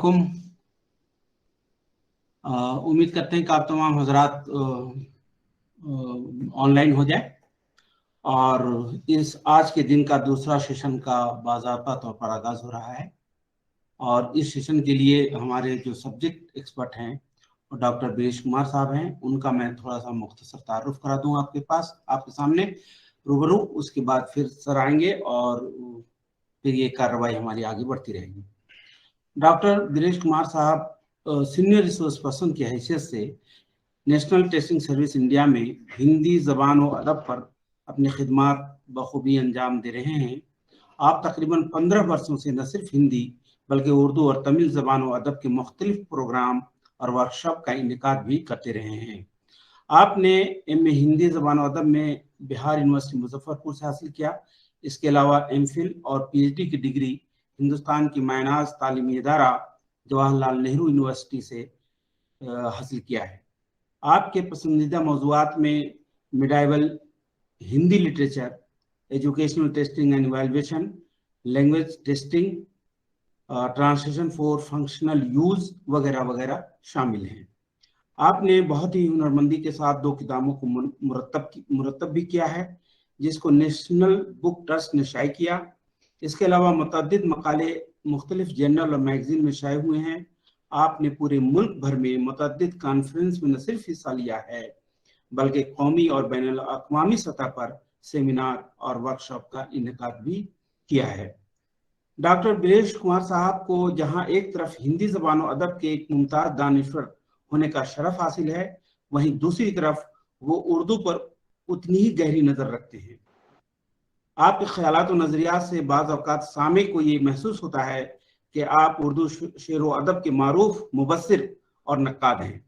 अलैकुम। उम्मीद करते हैं कि आप तमाम हजरात ऑनलाइन हो जाए और इस आज के दिन का दूसरा सेशन का बाज़ाब्ता तौर पर आगाज हो रहा है। और इस सेशन के लिए हमारे जो सब्जेक्ट एक्सपर्ट हैं और डॉक्टर बीरेश कुमार साहब हैं, उनका मैं थोड़ा सा मुख्तसर तारुफ करा दूं आपके सामने रूबरू। उसके बाद फिर सर आएंगे और फिर ये कार्रवाई हमारी आगे बढ़ती रहेगी। डॉक्टर बीरेश कुमार साहब सीनियर रिसोर्स पर्सन की हैसियत से नेशनल टेस्टिंग सर्विस इंडिया में हिंदी ज़बान और अदब पर अपनी खिदमत बखूबी अंजाम दे रहे हैं। आप तकरीबन 15 वर्षों से न सिर्फ हिंदी बल्कि उर्दू और तमिल ज़बान और अदब के मुख्तलिफ प्रोग्राम और वर्कशॉप का इनेकाद भी करते रहे हैं। आपने एम.ए. हिंदी ज़बान और अदब में बिहार यूनिवर्सिटी मुजफ्फरपुर से हासिल किया। इसके अलावा एम.फिल और पीएचडी की डिग्री हिंदुस्तान की मायनाज तालीमी इदारा जवाहरलाल नेहरू यूनिवर्सिटी से हासिल किया है। आपके पसंदीदा मौज़ूआत में medieval Hindi literature, educational testing and evaluation, language testing, translation for functional use वगैरह वगैरह शामिल हैं। आपने बहुत ही हुनरमंदी के साथ 2 किताबों को मुरतब भी किया है, जिसको नेशनल बुक ट्रस्ट ने शाये किया। इसके अलावा मुतअद्दिद मकाले मुख्तलिफ जर्नल और मैगजीन में शाये हुए हैं। आपने पूरे मुल्क भर में मुतअद्दिद कॉन्फ्रेंस में न सिर्फ हिस्सा लिया है बल्कि कौमी और बैनुल अक़वामी सतह पर सेमिनार और वर्कशॉप का इनेकाद भी किया है। डॉक्टर बीरेश कुमार साहब को जहां एक तरफ हिंदी ज़बान और अदब के एक मुमताज़ दानिश्वर होने का शरफ हासिल है, वहीं दूसरी तरफ वो उर्दू पर उतनी ही गहरी नज़र रखते हैं। आपके ख्यालात और नज़रियात से बाज़ औक़ात सामे को ये महसूस होता है कि आप उर्दू शेर व अदब के मारूफ मुबस्सिर और नक्काद हैं।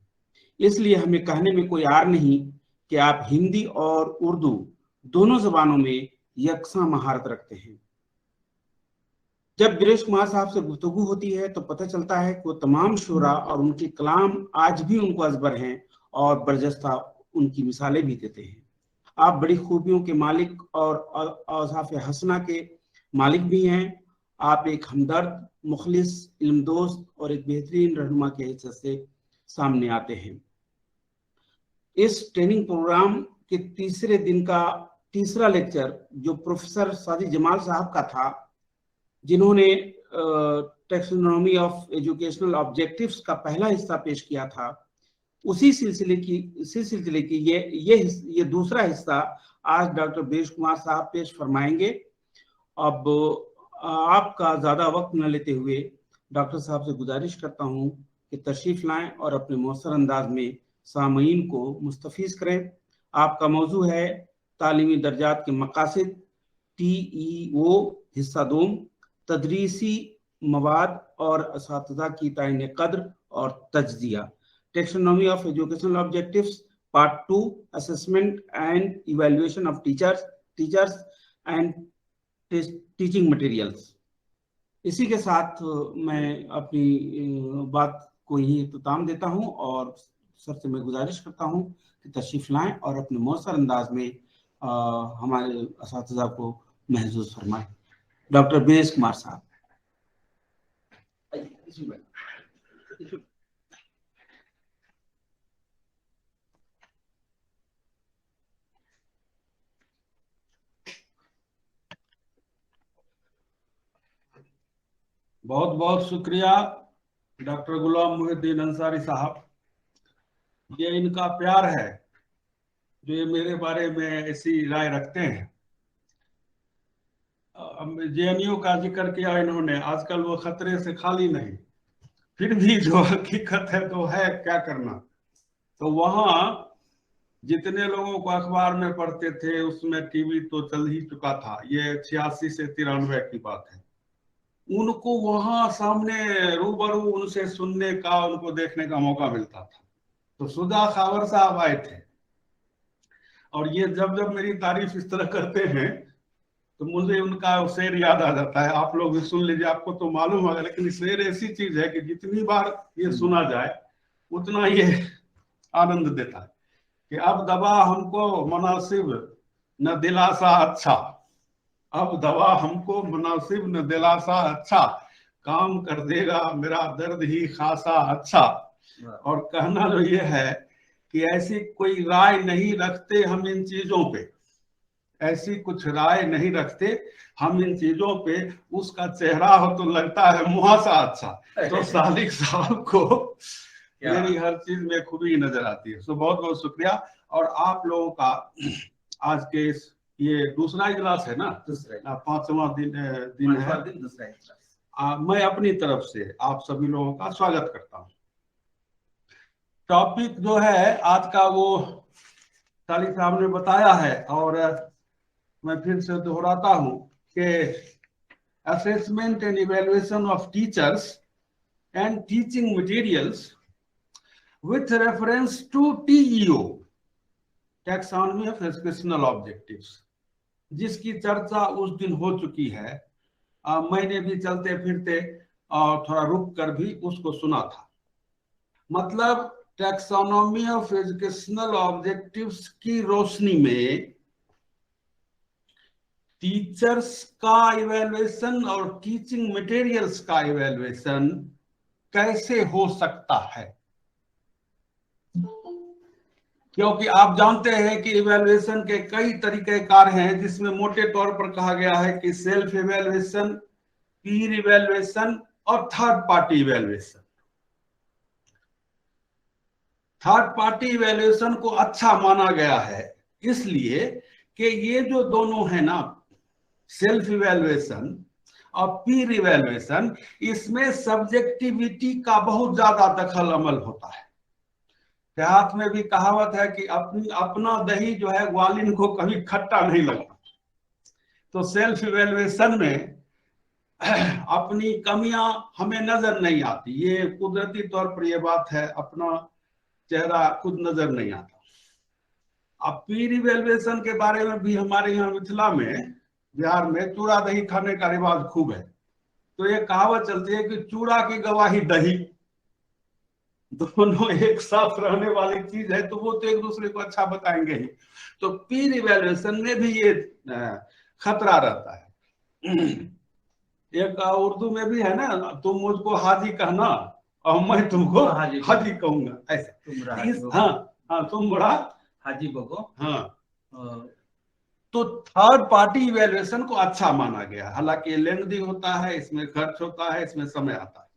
इसलिए हमें कहने में कोई आर नहीं कि आप हिंदी और उर्दू दोनों ज़बानों में यकसां महारत रखते हैं। जब बीरेश कुमार साहब से गुफ्तगू होती है तो पता चलता है कि वो तमाम शुरा और उनके कलाम आज भी उनको अज़बर हैं और बरजस्ता उनकी मिसालें भी देते हैं। आप बड़ी खूबियों के मालिक और औसाफ हसना के मालिक भी हैं। आप एक हमदर्द, मुखलिस, इल्मदोस्त और एक बेहतरीन रहनुमा के हैसियत से सामने आते हैं। इस ट्रेनिंग प्रोग्राम के तीसरे दिन का तीसरा लेक्चर जो प्रोफेसर सादी जमाल साहब का था, जिन्होंने टैक्सोनॉमी ऑफ एजुकेशनल ऑब्जेक्टिव्स का पहला हिस्सा पेश किया था, उसी सिलसिले की ये दूसरा हिस्सा आज डॉक्टर बीरेश कुमार साहब पेश फरमाएंगे। अब आपका ज़्यादा वक्त न लेते हुए डॉक्टर साहब से गुजारिश करता हूं कि तशरीफ़ लाएं और अपने मौसर अंदाज में सामईन को मुस्तफ़ीज़ करें। आपका मौजू है तालीमी दर्जात के मकासद, TEO हिस्सा 2, तदरीसी मवाद और असातिज़ा की तायीन कद्र और तज्ज़िया, taxonomy of educational objectives part 2, assessment and evaluation of teachers and teaching materials. इसी के साथ मैं अपनी बात को यही इख्तिताम देता हूं और सर से मैं गुजारिश करता हूं कि तशरीफ लाएं और अपने मौसर अंदाज में हमारे असातिज़ा को महसूस फरमाएं। डॉक्टर बीरेश कुमार साहब। बहुत बहुत शुक्रिया डॉक्टर गुलाम मुहिद्दीन अंसारी साहब। ये इनका प्यार है जो ये मेरे बारे में ऐसी राय रखते हैं। JNU का जिक्र किया इन्होंने, आजकल वो खतरे से खाली नहीं, फिर भी जो हकीकत है तो है, क्या करना। तो वहाँ जितने लोगों को अखबार में पढ़ते थे उसमें टीवी तो चल ही चुका था। ये 86 से 93 की बात है। उनको वहां सामने रूबरू उनसे सुनने का, उनको देखने का मौका मिलता था। तो सुधा खावर साहब आए थे और ये जब जब मेरी तारीफ इस तरह करते हैं तो मुझे उनका शेर याद आ जाता है। आप लोग भी सुन लीजिए, आपको तो मालूम होगा, लेकिन शेर ऐसी चीज है कि जितनी बार ये सुना जाए उतना ये आनंद देता है कि अब दवा हमको मुनासिब न दिलासा अच्छा, अब दवा हमको मुनासिब न दिलासा अच्छा, काम कर देगा मेरा दर्द ही खासा अच्छा। और कहना जो ये है कि ऐसी कोई राय नहीं रखते हम इन चीजों पे, ऐसी कुछ राय नहीं रखते हम इन चीजों पे, उसका चेहरा हो तो लगता है मुहासा अच्छा। तो सादिक साहब को मेरी हर चीज में खूबी नजर आती है। सो बहुत बहुत शुक्रिया। और आप लोगों का आज के ये दूसरा इजलास है ना, दूसरा 5वां दिन है, दूसरा इजलास। मैं अपनी तरफ से आप सभी लोगों का स्वागत करता हूँ। टॉपिक जो है आज का वो सालिक साहब ने बताया है, और मैं फिर से दोहराता हूँ कि assessment and evaluation of teachers and teaching materials with reference to TEO, Taxonomy of Educational Objectives, जिसकी चर्चा उस दिन हो चुकी है। मैंने भी चलते फिरते और थोड़ा रुक कर भी उसको सुना था। मतलब टैक्सोनॉमी ऑफ एजुकेशनल ऑब्जेक्टिव्स की रोशनी में टीचर्स का इवैल्यूएशन और टीचिंग मटेरियल्स का इवैल्यूएशन कैसे हो सकता है, क्योंकि आप जानते हैं कि इवैल्यूएशन के कई तरीकेकार हैं, जिसमें मोटे तौर पर कहा गया है कि सेल्फ इवैल्यूएशन, पीर इवैल्यूएशन और third party evaluation. Third party evaluation को अच्छा माना गया है इसलिए कि ये जो दोनों है ना, सेल्फ इवैल्यूएशन और पीर इवैल्यूएशन, इसमें सब्जेक्टिविटी का बहुत ज्यादा दखल अमल होता है। देहात में भी कहावत है कि अपना दही जो है ग्वालिन को कभी खट्टा नहीं लगता। तो सेल्फ इवैल्यूएशन में अपनी कमियां हमें नजर नहीं आती, ये कुदरती तौर पर ये बात है, अपना चेहरा खुद नजर नहीं आता। अब पीर इवैल्यूएशन के बारे में भी हमारे यहाँ मिथिला में, बिहार में चूड़ा दही खाने का रिवाज खूब है। तो ये कहावत चलती है कि चूड़ा की गवाही दही, दोनों एक साथ रहने वाली चीज है, तो वो तो एक दूसरे को अच्छा बताएंगे ही। तो पीर इवैल्यूएशन में भी ये खतरा रहता है। एक उर्दू में भी है ना, तुम मुझको हाजी कहना और मैं तुमको हाजी कहूंगा, ऐसे। हाँ, तुम बड़ा हाजी बको। हाँ, तो थर्ड पार्टी इवैल्यूएशन को अच्छा माना गया, हालांकि ये लेंथी होता है, इसमें खर्च होता है, इसमें समय आता है।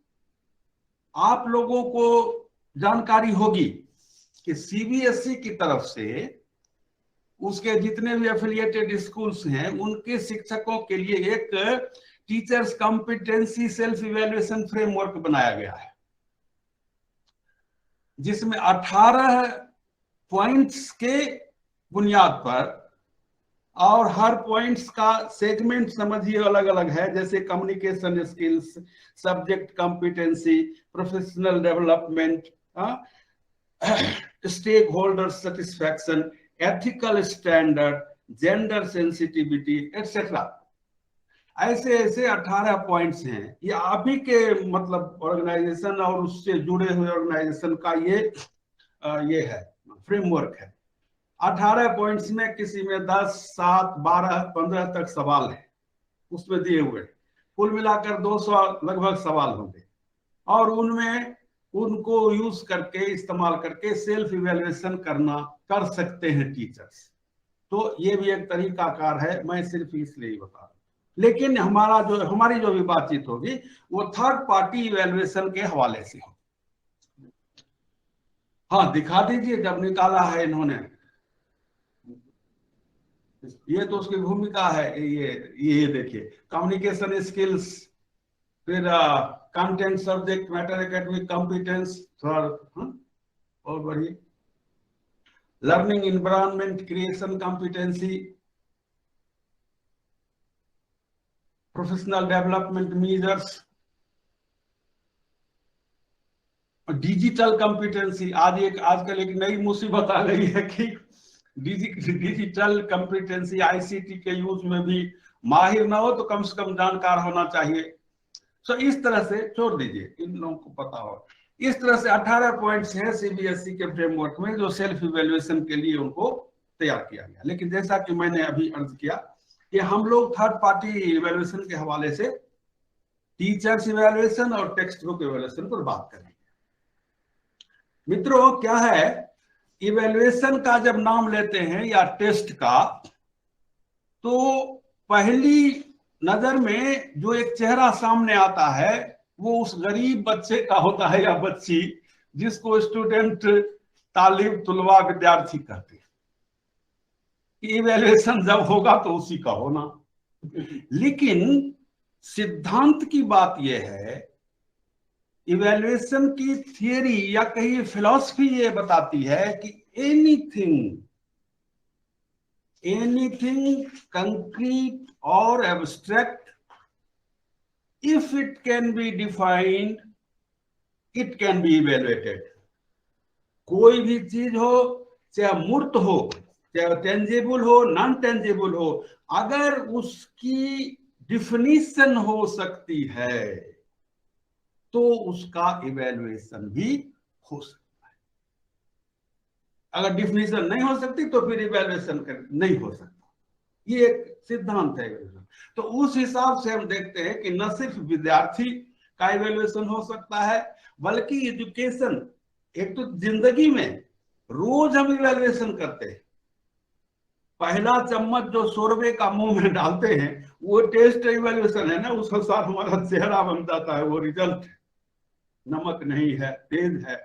आप लोगों को जानकारी होगी कि सीबीएसई की तरफ से उसके जितने भी एफिलिएटेड स्कूल्स हैं, उनके शिक्षकों के लिए एक teachers competency self evaluation framework बनाया गया है, जिसमें 18 पॉइंट्स के बुनियाद पर, और हर पॉइंट्स का सेगमेंट समझिए अलग अलग है, जैसे communication skills, subject competency, professional development, stakeholder satisfaction, ethical standard, gender sensitivity etcetera. ऐसे ऐसे 18 पॉइंट्स हैं। ये आप ही के मतलब ऑर्गेनाइजेशन और उससे जुड़े हुए ऑर्गेनाइजेशन का ये है फ्रेमवर्क है। 18 पॉइंट्स में किसी में 10, 7, 12, 15 तक सवाल है उसमें दिए हुए, कुल मिलाकर 200 लगभग सवाल होंगे, और उनमें उनको यूज करके, इस्तेमाल करके सेल्फ इवैल्यूएशन कर सकते हैं टीचर्स। तो ये भी एक तरीकाकार है, मैं सिर्फ इसलिए ही बता रहा हूं। लेकिन हमारी जो भी बातचीत होगी वो थर्ड पार्टी इवैल्यूएशन के हवाले से हो। हाँ, दिखा दीजिए जब निकाला है इन्होंने, ये तो उसकी भूमिका है। ये देखिए, कम्युनिकेशन स्किल्स, फिर content, subject matter, academic competence, और बढ़िए learning environment creation competency, professional development measures, digital competency. आजकल एक नई मुसीबत आ गई है कि डिजिटल कॉम्पिटेंसी, आईसीटी के यूज में भी माहिर ना हो तो कम से कम जानकार होना चाहिए। तो इस तरह से छोड़ दीजिए, इन लोगों को पता हो। इस तरह से 18 पॉइंट्स हैं सीबीएसई के फ्रेमवर्क में, जो सेल्फ इवैल्यूएशन के लिए उनको तैयार किया गया। लेकिन जैसा कि मैंने अभी अर्ज किया कि हम लोग थर्ड पार्टी इवैल्यूएशन के हवाले से टीचर्स इवैल्यूएशन और टेक्स्ट बुक इवैल्यूएशन पर बात करेंगे। मित्रों, क्या है, इवैल्यूएशन का जब नाम लेते हैं या टेस्ट का, तो पहली नजर में जो एक चेहरा सामने आता है वो उस गरीब बच्चे का होता है या बच्ची, जिसको स्टूडेंट, तालिब, तुलबा, विद्यार्थी कहते हैं। इवैल्यूएशन जब होगा तो उसी का होना। लेकिन सिद्धांत की बात यह है, इवैल्यूएशन की थियरी या कहीं फिलॉसफी ये बताती है कि एनीथिंग कंक्रीट और abstract, if it can be defined, it can B evaluated. कोई भी चीज हो, चाहे मूर्त हो, चाहे टेंजिबल हो, नॉन टेंजिबल हो, अगर उसकी डिफिनीशन हो सकती है तो उसका इवैल्यूएशन भी हो सकता है। अगर डिफिनीशन नहीं हो सकती तो फिर इवैल्यूएशन नहीं हो सकता। ये एक सिद्धांत है। तो उस हिसाब से हम देखते हैं कि न सिर्फ विद्यार्थी का इवैल्यूएशन हो सकता है, बल्कि एजुकेशन, एक तो जिंदगी में रोज हम इवैल्यूएशन करते हैं। पहला चम्मच जो शोरबे का मुंह में डालते हैं वो टेस्ट इवैल्यूएशन है ना, उस अनुसार हमारा चेहरा बन जाता है, वो रिजल्ट। नमक नहीं है, तेज है।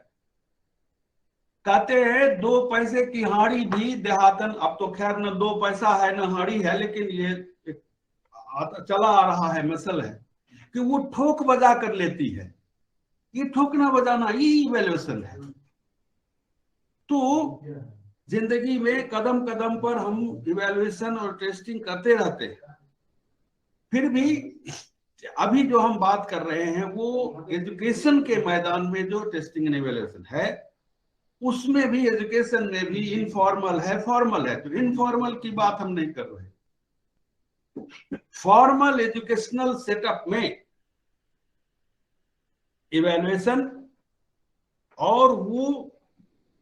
कहते हैं 2 पैसे की हाड़ी भी देहातन, अब तो खैर न 2 पैसा है न हाड़ी है, लेकिन ये चला आ रहा है, मसल है कि वो ठोक बजा कर लेती है। ये ठोकना बजाना ये इवैल्यूएशन है। तो जिंदगी में कदम कदम पर हम इवैल्यूएशन और टेस्टिंग करते रहते हैं। फिर भी अभी जो हम बात कर रहे हैं वो एजुकेशन के मैदान में जो टेस्टिंग एंड इवैल्यूएशन है, उसमें भी, एजुकेशन में भी इनफॉर्मल है, फॉर्मल है। तो इनफॉर्मल की बात हम नहीं कर रहे। फॉर्मल एजुकेशनल सेटअप में इवैल्यूएशन, और वो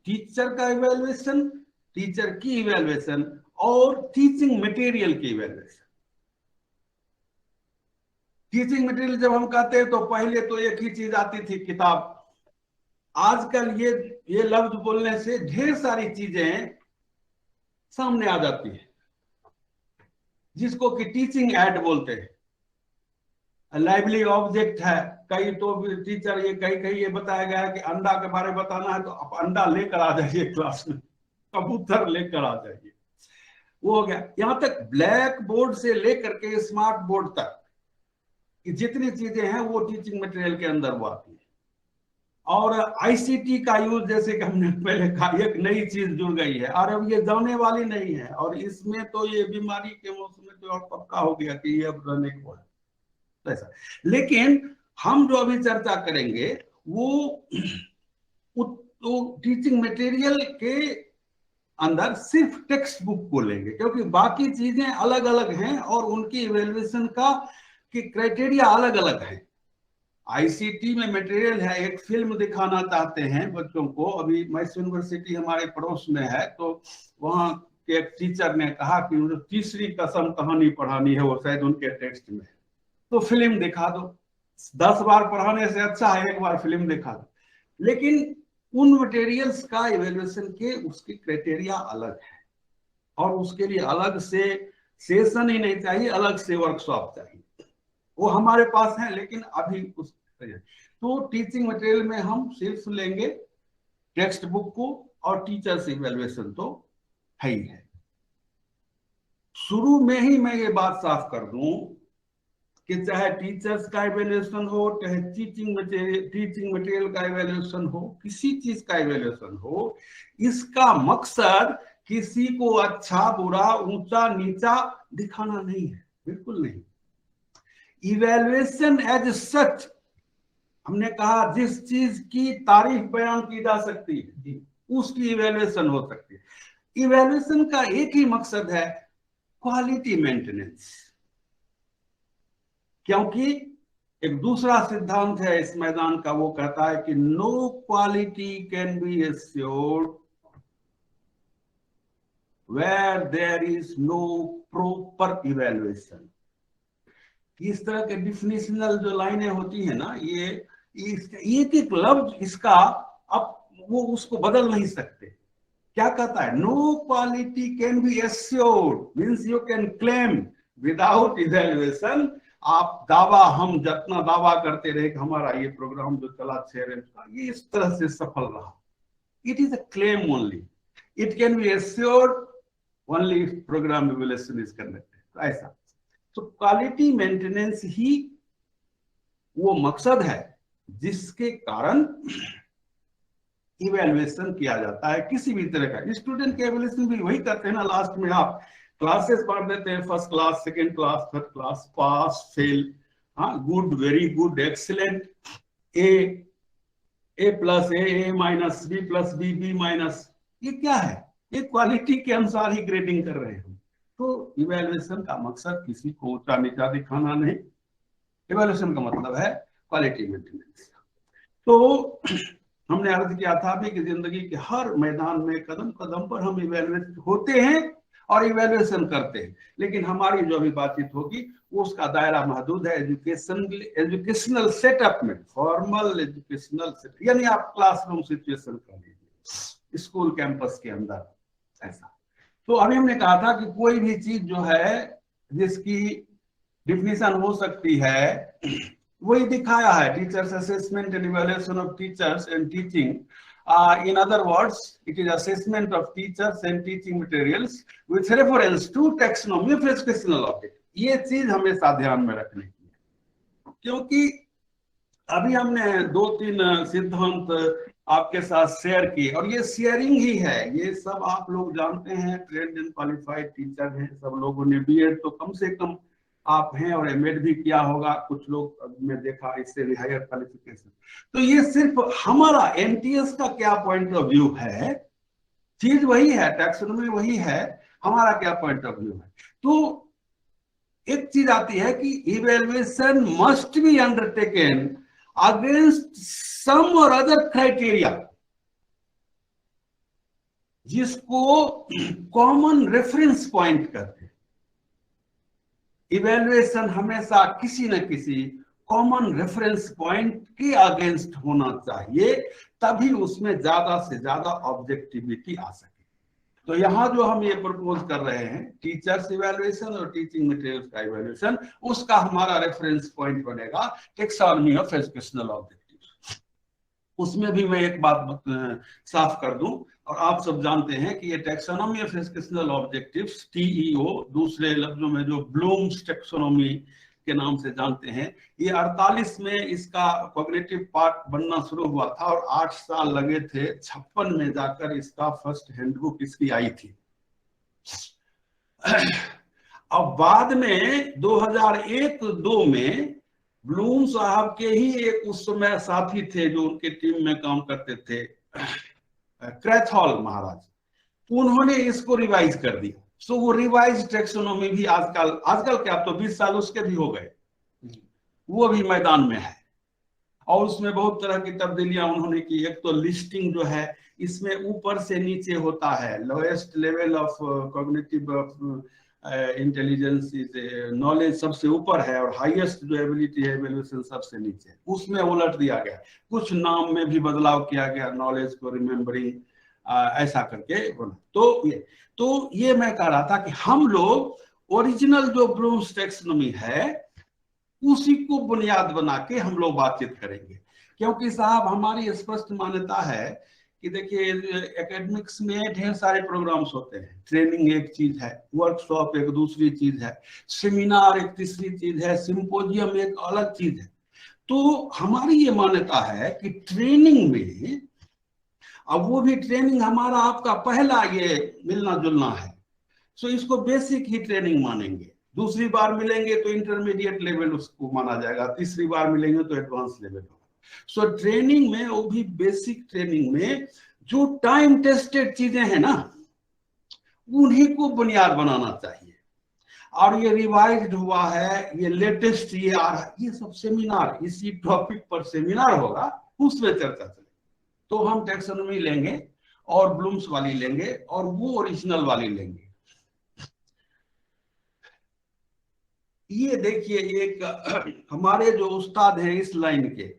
टीचर का इवैल्यूएशन, टीचर की इवैल्यूएशन और टीचिंग मटेरियल की इवैल्यूएशन। टीचिंग मटेरियल जब हम कहते हैं तो पहले तो एक ही चीज आती थी, किताब। आजकल ये लफ्ज बोलने से ढेर सारी चीजें सामने आ जाती है, जिसको कि टीचिंग एड बोलते हैं। लाइवली ऑब्जेक्ट है, कई तो टीचर ये कहीं ये बताया गया है कि अंडा के बारे में बताना है तो आप अंडा लेकर आ जाइए क्लास में, कबूतर लेकर आ जाइए। वो हो गया। यहां तक ब्लैक बोर्ड से लेकर के स्मार्ट बोर्ड तक कि जितनी चीजें हैं वो टीचिंग मटेरियल के अंदर वो आती है। और आईसीटी का यूज, जैसे कि हमने पहले कहा, एक नई चीज जुड़ गई है और अब ये जाने वाली नहीं है। और इसमें तो ये बीमारी के मौसम में तो और पक्का हो गया कि ये अब रहने को है ऐसा। लेकिन हम जो अभी चर्चा करेंगे वो टीचिंग मटेरियल के अंदर सिर्फ टेक्स्ट बुक को लेंगे, क्योंकि बाकी चीजें अलग अलग हैं और उनकी इवैल्यूएशन का कि क्राइटेरिया अलग अलग है। आईसीटी में मटेरियल है, एक फिल्म दिखाना चाहते हैं बच्चों को। अभी मैसूर यूनिवर्सिटी हमारे पड़ोस में है, तो वहां के एक टीचर ने कहा कि मुझे तीसरी कसम कहानी पढ़ानी है, वो शायद उनके टेक्स्ट में, तो फिल्म दिखा दो। 10 बार पढ़ाने से अच्छा है एक बार फिल्म दिखा दो। लेकिन उन मटेरियल्स का इवैल्यूएशन के उसकी क्राइटेरिया अलग है, और उसके लिए अलग से सेशन ही नहीं चाहिए, अलग से वर्कशॉप चाहिए। वो हमारे पास है, लेकिन अभी उस तो टीचिंग मटेरियल में हम सिर्फ लेंगे टेक्स्ट बुक को, और टीचर्स इवैल्यूएशन तो है ही है। शुरू में ही मैं ये बात साफ कर दूं कि चाहे टीचर्स का इवैल्यूएशन हो, चाहे टीचिंग मटेरियल का इवैल्यूएशन हो, किसी चीज का इवैल्यूएशन हो, इसका मकसद किसी को अच्छा बुरा ऊंचा नीचा दिखाना नहीं है, बिल्कुल नहीं। इवैल्यूएशन एज सच, हमने कहा जिस चीज की तारीफ बयान की जा सकती है उसकी इवैल्यूएशन हो सकती है। इवैल्यूएशन का एक ही मकसद है, क्वालिटी मेंटेनेंस। क्योंकि एक दूसरा सिद्धांत है इस मैदान का, वो कहता है कि no quality can be assured where there is no proper evaluation. इस तरह के डिफिनेशनल जो लाइनें होती है ना, ये एक एक लफ्ज इसका अब वो उसको बदल नहीं सकते। क्या कहता है, no quality can be assured means you can claim without evaluation. आप दावा, हम जितना दावा करते रहे कि हमारा ये प्रोग्राम जो चला 6 रेंज का ये इस तरह से सफल रहा, it is a claim only, it can be assured only if programme evaluation is conducted. तो ऐसा, तो क्वालिटी मेंटेनेंस ही वो मकसद है जिसके कारण इवैल्यूएशन किया जाता है किसी भी तरह का। स्टूडेंट के इवैल्यूएशन भी वही करते हैं ना, लास्ट में आप क्लासेस बांट देते हैं, first class, second class, third class, pass, fail, हाँ, good, very good, excellent, A plus A minus, B plus B minus. ये क्या है, ये क्वालिटी के अनुसार ही ग्रेडिंग कर रहे हैं। तो इवैल्यूएशन का मकसद किसी को ऊंचा नीचा दिखाना नहीं, इवैल्यूएशन का मतलब है क्वालिटी मेंटेनेंस। तो हमने अर्ज किया था भी कि जिंदगी के हर मैदान में कदम कदम पर हम इवैल्यूएट होते हैं और इवैल्यूएशन करते हैं, लेकिन हमारी जो भी बातचीत होगी उसका दायरा महदूद है एजुकेशनल सेटअप में, फॉर्मल एजुकेशनल सेटअप, यानी आप क्लासरूम सिचुएशन कर लीजिए, स्कूल कैंपस के अंदर ऐसा। तो अभी हमने कहा था कि कोई भी चीज जो है जिसकी डिफिनेशन हो सकती है वही दिखाया है, teachers assessment and evaluation of teachers and teaching. In other words, it is assessment of teachers and teaching materials with reference to taxonomy of educational object। ये चीज हमेशा ध्यान में रखने की है, क्योंकि अभी हमने 2-3 सिद्धांत आपके साथ शेयर किए और ये शेयरिंग ही है, ये सब आप लोग जानते हैं, ट्रेंड एंड क्वालिफाइड टीचर हैं सब लोगों ने, बीएड तो कम से कम आप हैं और एमएड भी किया होगा, कुछ लोग मैं देखा इससे भी हायर क्वालिफिकेशन। तो ये सिर्फ हमारा एमटीएस का क्या पॉइंट ऑफ व्यू है, चीज वही है, टैक्सोनॉमी वही है, हमारा क्या पॉइंट ऑफ व्यू है। तो एक चीज आती है कि evaluation must be undertaken against some और अदर क्राइटेरिया, जिसको कॉमन रेफरेंस पॉइंट करते हैं। इवैल्यूएशन हमेशा किसी न किसी कॉमन रेफरेंस पॉइंट के अगेंस्ट होना चाहिए, तभी उसमें ज्यादा से ज्यादा ऑब्जेक्टिविटी आ सके। तो यहाँ जो हम ये प्रपोज कर रहे हैं, टीचर्स इवैल्यूएशन और टीचिंग मटेरियल्स का इवैल्यूएशन, उसका हमारा रेफरेंस पॉइंट बनेगा टैक्सोनॉमी ऑफ एजुकेशनल ऑब्जेक्टिव्स। उसमें भी मैं एक बात साफ कर दूं, और आप सब जानते हैं कि ये टैक्सोनॉमी ऑफ एजुकेशनल ऑब्जेक्टिव्स, टीईओ, दूसरे लफ्जों में जो ब्लूम्स टैक्सोनॉमी के नाम से जानते हैं, ये 48 में इसका कॉग्निटिव पार्ट बनना शुरू हुआ था और 8 साल लगे थे, 56 में जाकर इसका फर्स्ट हैंडबुक इसकी आई थी। अब बाद में 2001-2 में ब्लूम साहब के ही एक उस समय साथी थे जो उनके टीम में काम करते थे, क्रैथहॉल महाराज, उन्होंने इसको रिवाइज कर दिया। सो वो रिवाइज टैक्सोनॉमी भी आजकल क्या, अब तो 20 साल उसके भी हो गए, वो भी मैदान में है और उसमें बहुत तरह की तब्दीलियां उन्होंने की। एक तो लिस्टिंग जो है इसमें ऊपर से नीचे होता है, lowest level of cognitive intelligence is knowledge सबसे ऊपर है और हाईएस्ट जो एबिलिटी है इवैल्यूएशन सबसे नीचे, उसमें उलट दिया गया, कुछ नाम में भी बदलाव किया गया, नॉलेज को रिमेम्बरिंग ऐसा करके बोला। तो ये मैं कह रहा था कि हम लोग ओरिजिनल जो ब्लूम्स टैक्सोनॉमी है उसी को बुनियाद बना के हम लोग बातचीत करेंगे, क्योंकि साहब हमारी स्पष्ट मान्यता है कि देखिए एकेडमिक्स में ढेर सारे प्रोग्राम्स होते हैं, ट्रेनिंग एक चीज है, वर्कशॉप एक दूसरी चीज है, सेमिनार एक तीसरी चीज है, सिंपोजियम एक अलग चीज है। तो हमारी ये मान्यता है कि ट्रेनिंग में, अब वो भी ट्रेनिंग हमारा आपका पहला ये मिलना जुलना है, सो इसको बेसिक ही ट्रेनिंग मानेंगे, दूसरी बार मिलेंगे तो इंटरमीडिएट लेवल उसको माना जाएगा, तीसरी बार मिलेंगे तो एडवांस लेवल होगा। सो ट्रेनिंग में, वो भी बेसिक ट्रेनिंग में जो टाइम टेस्टेड चीजें हैं ना, उन्हीं को बुनियाद बनाना चाहिए। और ये रिवाइज्ड हुआ है, ये लेटेस्ट ये आ रहा है, ये सब सेमिनार, इसी टॉपिक पर सेमिनार होगा, उसमें चर्चा चलेगी। तो हम टैक्सोनॉमी लेंगे और ब्लूम्स वाली लेंगे और वो ओरिजिनल वाली लेंगे। ये देखिए एक हमारे जो उस्ताद हैं इस लाइन के,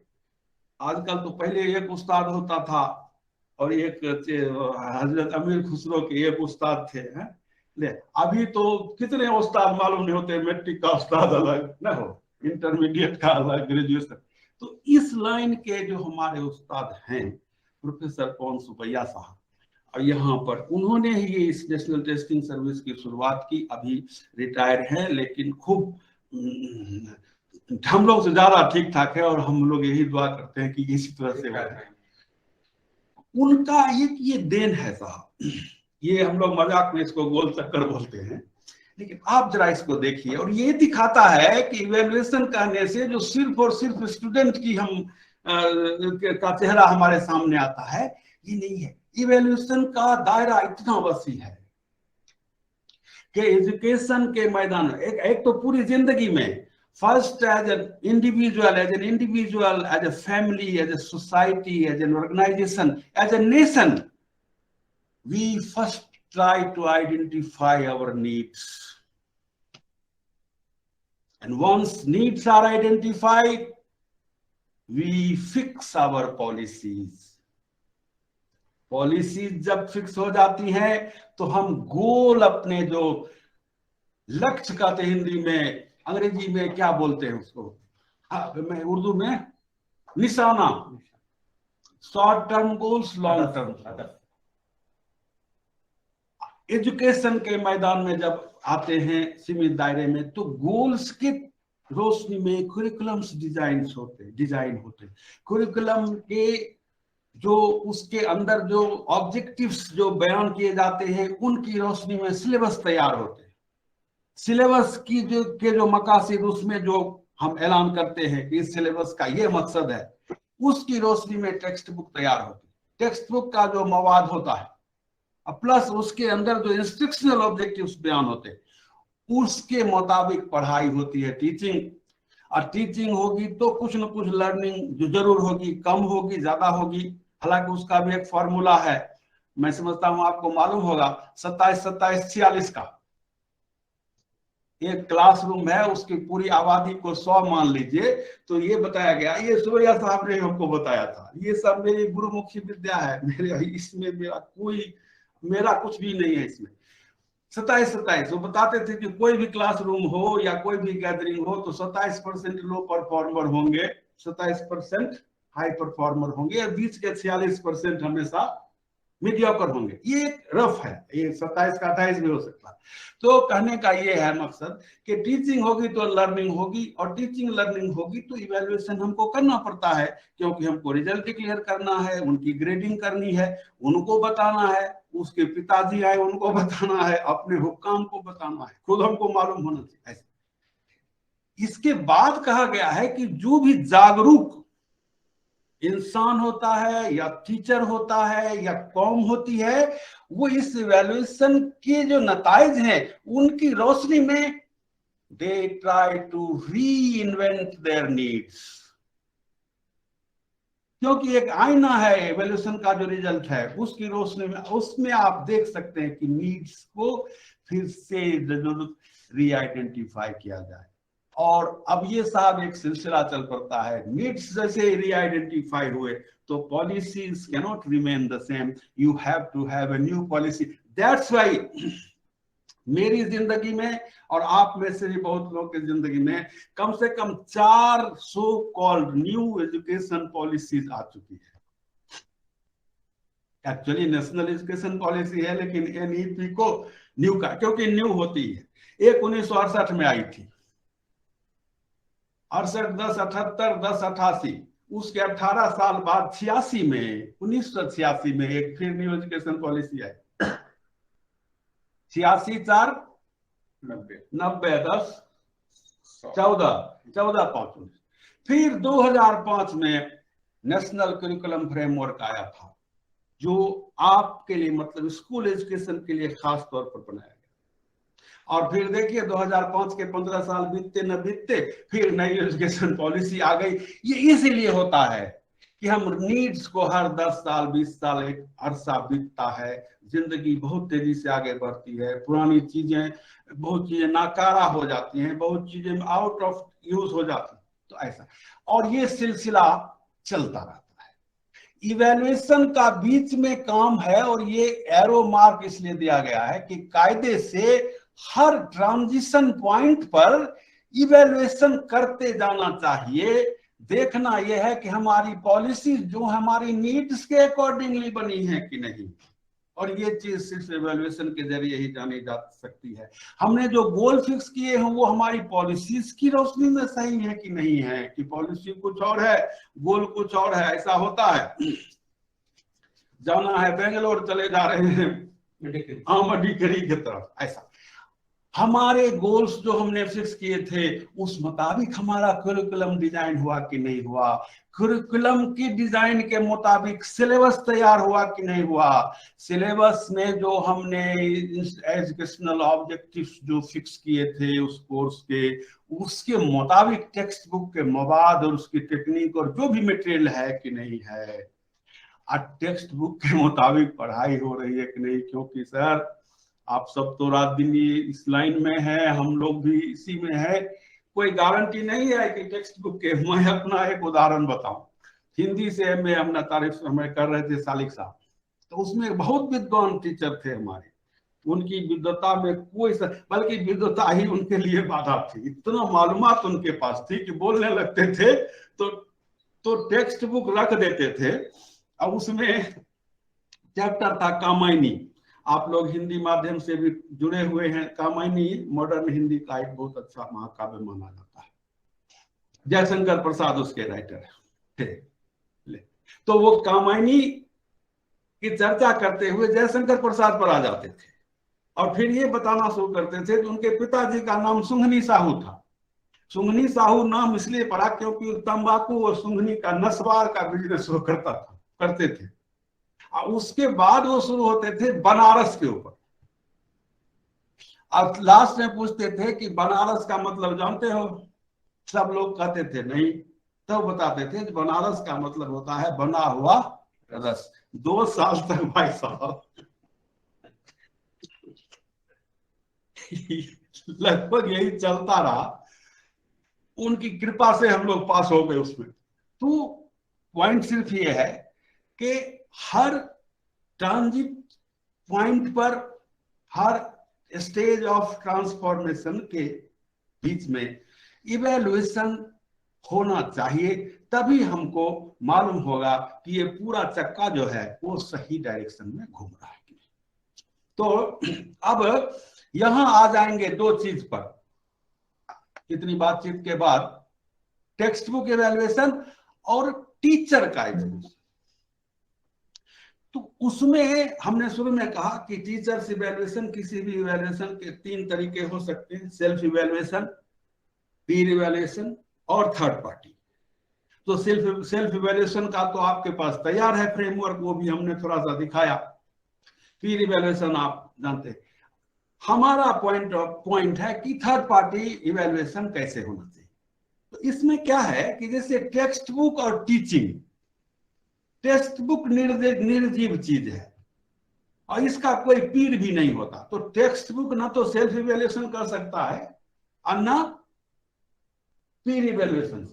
आजकल तो पहले एक उस्ताद होता था और एक हजरत अमीर खुसरो के एक उस्ताद थे, हैं? ले अभी तो कितने उस्ताद मालूम नहीं होते, मैट्रिक का उस्ताद अलग ना हो, इंटरमीडिएट का अलग, ग्रेजुएशन। तो इस लाइन के जो हमारे उस्ताद हैं प्रोफेसर पवन सुपैया साहब, और यहाँ पर उन्होंने ही ये इस नेशनल टेस्टिंग सर्विस की शुरुआत की, अभी रिटायर है, लेकिन खूब हम लोग से ज्यादा ठीक ठाक है, और हम लोग यही दुआ करते हैं कि इसी तरह से उनका ये देन है साहब। ये हम लोग मजाक में इसको गोल चक्कर बोलते हैं, लेकिन आप जरा इसको देखिए, और ये दिखाता है कि इवैल्यूएशन कहने से जो सिर्फ और सिर्फ स्टूडेंट की का चेहरा हमारे सामने आता है, ये नहीं है। इवैल्यूएशन का दायरा इतना वसी है कि एजुकेशन के मैदान में एक तो पूरी जिंदगी में, first as an individual, as a family, as a society, as an organisation, as a nation, we first try to identify our needs, and once needs are identified, we fix our policies. Policies जब fix हो जाती हैं तो हम गोल अपने जो लक्ष्य कहते हैं, हिंदी में, अंग्रेजी में क्या बोलते हैं उसको, मैं उर्दू में निशाना, short term goals, long term. Education के मैदान में जब आते हैं सीमित दायरे में, तो गोल्स के रोशनी में करिकुलम्स डिजाइन होते, करिकुलम के जो उसके अंदर जो ऑब्जेक्टिव्स जो बयान किए जाते हैं, उनकी रोशनी में सिलेबस तैयार होते हैं। सिलेबस की जो मकासद, उसमें जो हम ऐलान करते हैं कि इस सिलेबस का ये मकसद है, उसकी रोशनी में टेक्स्ट बुक तैयार होती है। टेक्स्ट बुक का जो मवाद होता है, प्लस उसके अंदर जो इंस्ट्रक्शनल ऑब्जेक्टिव्स बयान होते हैं, उसके मुताबिक पढ़ाई होती है, टीचिंग। और टीचिंग होगी तो कुछ न कुछ लर्निंग जो जरूर होगी, कम होगी ज्यादा होगी, हालांकि उसका भी एक फॉर्मूला है, मैं समझता हूं आपको मालूम होगा, 27-27-46 का एक क्लासरूम है, उसकी पूरी आबादी को 100 मान लीजिए, तो ये बताया गया, ये सूर्या साहब ने हमको बताया था, ये सब मेरी गुरुमुखी विद्या है, इसमें मेरा कुछ भी नहीं है इसमें। 27-27 वो बताते थे कि कोई भी क्लासरूम हो या कोई भी गैदरिंग हो, तो 27% लो परफॉर्मर होंगे, 27% हाई परफॉर्मर होंगे, और बीच के 46% हमेशा मीडियोकर होंगे। ये रफ है, ये 27 का 28 भी हो सकता है। तो कहने का ये है मकसद कि टीचिंग होगी तो लर्निंग होगी, और टीचिंग लर्निंग होगी तो इवैल्यूएशन हमको करना पड़ता है, क्योंकि हमको रिजल्ट डिक्लेयर करना है, उनकी ग्रेडिंग करनी है, उनको बताना है, उसके पिताजी आए उनको बताना है, अपने हुक्काम को बताना है, खुद हमको मालूम होना चाहिए। इसके बाद कहा गया है कि जो भी जागरूक इंसान होता है, या टीचर होता है, या कौम होती है, वो इस इवैल्यूएशन के जो नताइज हैं उनकी रोशनी में they try to reinvent their needs, क्योंकि एक आईना है इवैल्यूएशन का जो रिजल्ट है, उसकी रोशनी में, उसमें आप देख सकते हैं कि नीड्स को फिर से री आइडेंटिफाई किया जाए। और अब ये साहब एक सिलसिला चल पड़ता है, नीड्स जैसे री आइडेंटिफाई हुए तो policies cannot remain the same, you have to have a new policy. That's why मेरी जिंदगी में और आप में से भी बहुत लोग की जिंदगी में कम से कम 4 so called new education policies आ चुकी है। एक्चुअली नेशनल एजुकेशन पॉलिसी है, लेकिन एनईपी को न्यू का, क्योंकि न्यू होती है। एक 1968 में आई थी, 68-10-78-10-88, उसके 18 साल बाद 86 में 1986 में एक फिर न्यू एजुकेशन पॉलिसी आई, 86-4-90-10-14-5। फिर 2005 में नेशनल करिकुलम फ्रेमवर्क आया था, जो आपके लिए मतलब स्कूल एजुकेशन के लिए खास तौर पर बनाया गया। और फिर देखिए 2005 के 15 साल बीतते न बीतते फिर नई एजुकेशन पॉलिसी आ गई। ये इसीलिए होता है कि हम नीड्स को हर 10 साल 20 साल एक अरसा बीतता है, जिंदगी बहुत तेजी से आगे बढ़ती है, पुरानी चीजें बहुत चीजें नाकारा हो जाती हैं, बहुत चीजें आउट ऑफ यूज हो जाती हैं, तो ऐसा और ये सिलसिला चलता रहता है। इवैल्यूएशन का बीच में काम है और ये एरो मार्क इसलिए दिया गया है कि कायदे से हर ट्रांजिशन पॉइंट पर इवैल्यूएशन करते जाना चाहिए। देखना यह है कि हमारी पॉलिसी जो हमारी नीड्स के अकॉर्डिंगली बनी है कि नहीं, और ये चीज सिर्फ इवैल्यूएशन के जरिए ही जानी जा सकती है। हमने जो गोल फिक्स किए हैं वो हमारी पॉलिसीज की रोशनी में सही है कि नहीं है, कि पॉलिसी कुछ और है गोल कुछ और है। ऐसा होता है, जाना है बेंगलोर, चले जा रहे हैं मडिकेरी की तरफ। ऐसा हमारे गोल्स जो हमने फिक्स किए थे उस मुताबिक हमारा करिकुलम डिजाइन हुआ कि नहीं हुआ, करिकुलम की डिजाइन के मुताबिक सिलेबस तैयार हुआ कि नहीं हुआ, सिलेबस में जो हमने एजुकेशनल ऑब्जेक्टिव्स जो फिक्स किए थे उस कोर्स के, उसके मुताबिक टेक्स्ट बुक के मवाद और उसकी टेक्निक और जो भी मटेरियल है कि नहीं है, टेक्स्ट बुक के मुताबिक पढ़ाई हो रही है कि नहीं। क्योंकि सर आप सब तो रात दिन इस लाइन में है, हम लोग भी इसी में है, कोई गारंटी नहीं है कि टेक्स्ट बुक के। मैं अपना एक उदाहरण बताऊं, हिंदी से एमए हमने तारीफ हमें कर रहे थे सालिक साहब, तो उसमें बहुत विद्वान टीचर थे हमारे, उनकी विद्वता में कोई बल्कि विद्वता ही उनके लिए बाधा थी। इतना मालूमात उनके पास थी कि बोलने लगते थे तो टेक्स्ट बुक रख देते थे और उसमें चैप्टर था कामायनी। आप लोग हिंदी माध्यम से भी जुड़े हुए हैं, कामायनी मॉडर्न हिंदी का एक बहुत अच्छा महाकाव्य माना जाता है, जयशंकर प्रसाद उसके राइटर थे। तो वो कामायनी की चर्चा करते हुए जयशंकर प्रसाद पर आ जाते थे और फिर ये बताना शुरू करते थे कि उनके पिताजी का नाम सुंघनी साहू था। सुंघनी साहू नाम इसलिए पड़ा क्योंकि तंबाकू और सुंघनी का नस्वार का बिजनेस वो करते थे। उसके बाद वो शुरू होते थे बनारस के ऊपर, अब लास्ट में पूछते थे कि बनारस का मतलब जानते हो? सब लोग कहते थे नहीं, तब बताते थे कि बनारस का मतलब होता है बना हुआ रस। 2 साल तक भाई साहब लगभग यही चलता रहा, उनकी कृपा से हम लोग पास हो गए उसमें। तो पॉइंट सिर्फ ये है कि हर ट्रांजिट पॉइंट पर, हर स्टेज ऑफ ट्रांसफॉर्मेशन के बीच में इवैल्यूएशन होना चाहिए, तभी हमको मालूम होगा कि ये पूरा चक्का जो है वो सही डायरेक्शन में घूम रहा है। तो अब यहां आ जाएंगे 2 चीज पर, इतनी बातचीत के बाद, टेक्स्ट बुक इवैल्यूएशन और टीचर का इवैल्यूएशन। तो उसमें हमने शुरू में कहा कि टीचर्स इवैल्यूएशन, किसी भी इवैल्यूएशन के 3 तरीके हो सकते हैं, सेल्फ इवैल्यूएशन, पीर इवैल्यूएशन और थर्ड पार्टी। तो सेल्फ इवैल्यूएशन का तो आपके पास तैयार है फ्रेमवर्क, वो भी हमने थोड़ा सा दिखाया। पीर इवैल्यूएशन आप जानते हैं। हमारा पॉइंट है कि थर्ड पार्टी इवैल्यूएशन कैसे होना चाहिए। तो इसमें क्या है कि जैसे टेक्स्ट बुक और टीचिंग, टेक्स्ट बुक निर्जीव चीज है और इसका कोई पीर भी नहीं होता। तो टेक्स्ट बुक ना तो सेल्फ इवैल्यूएशन कर सकता है और ना पीर इवैल्यूएशन,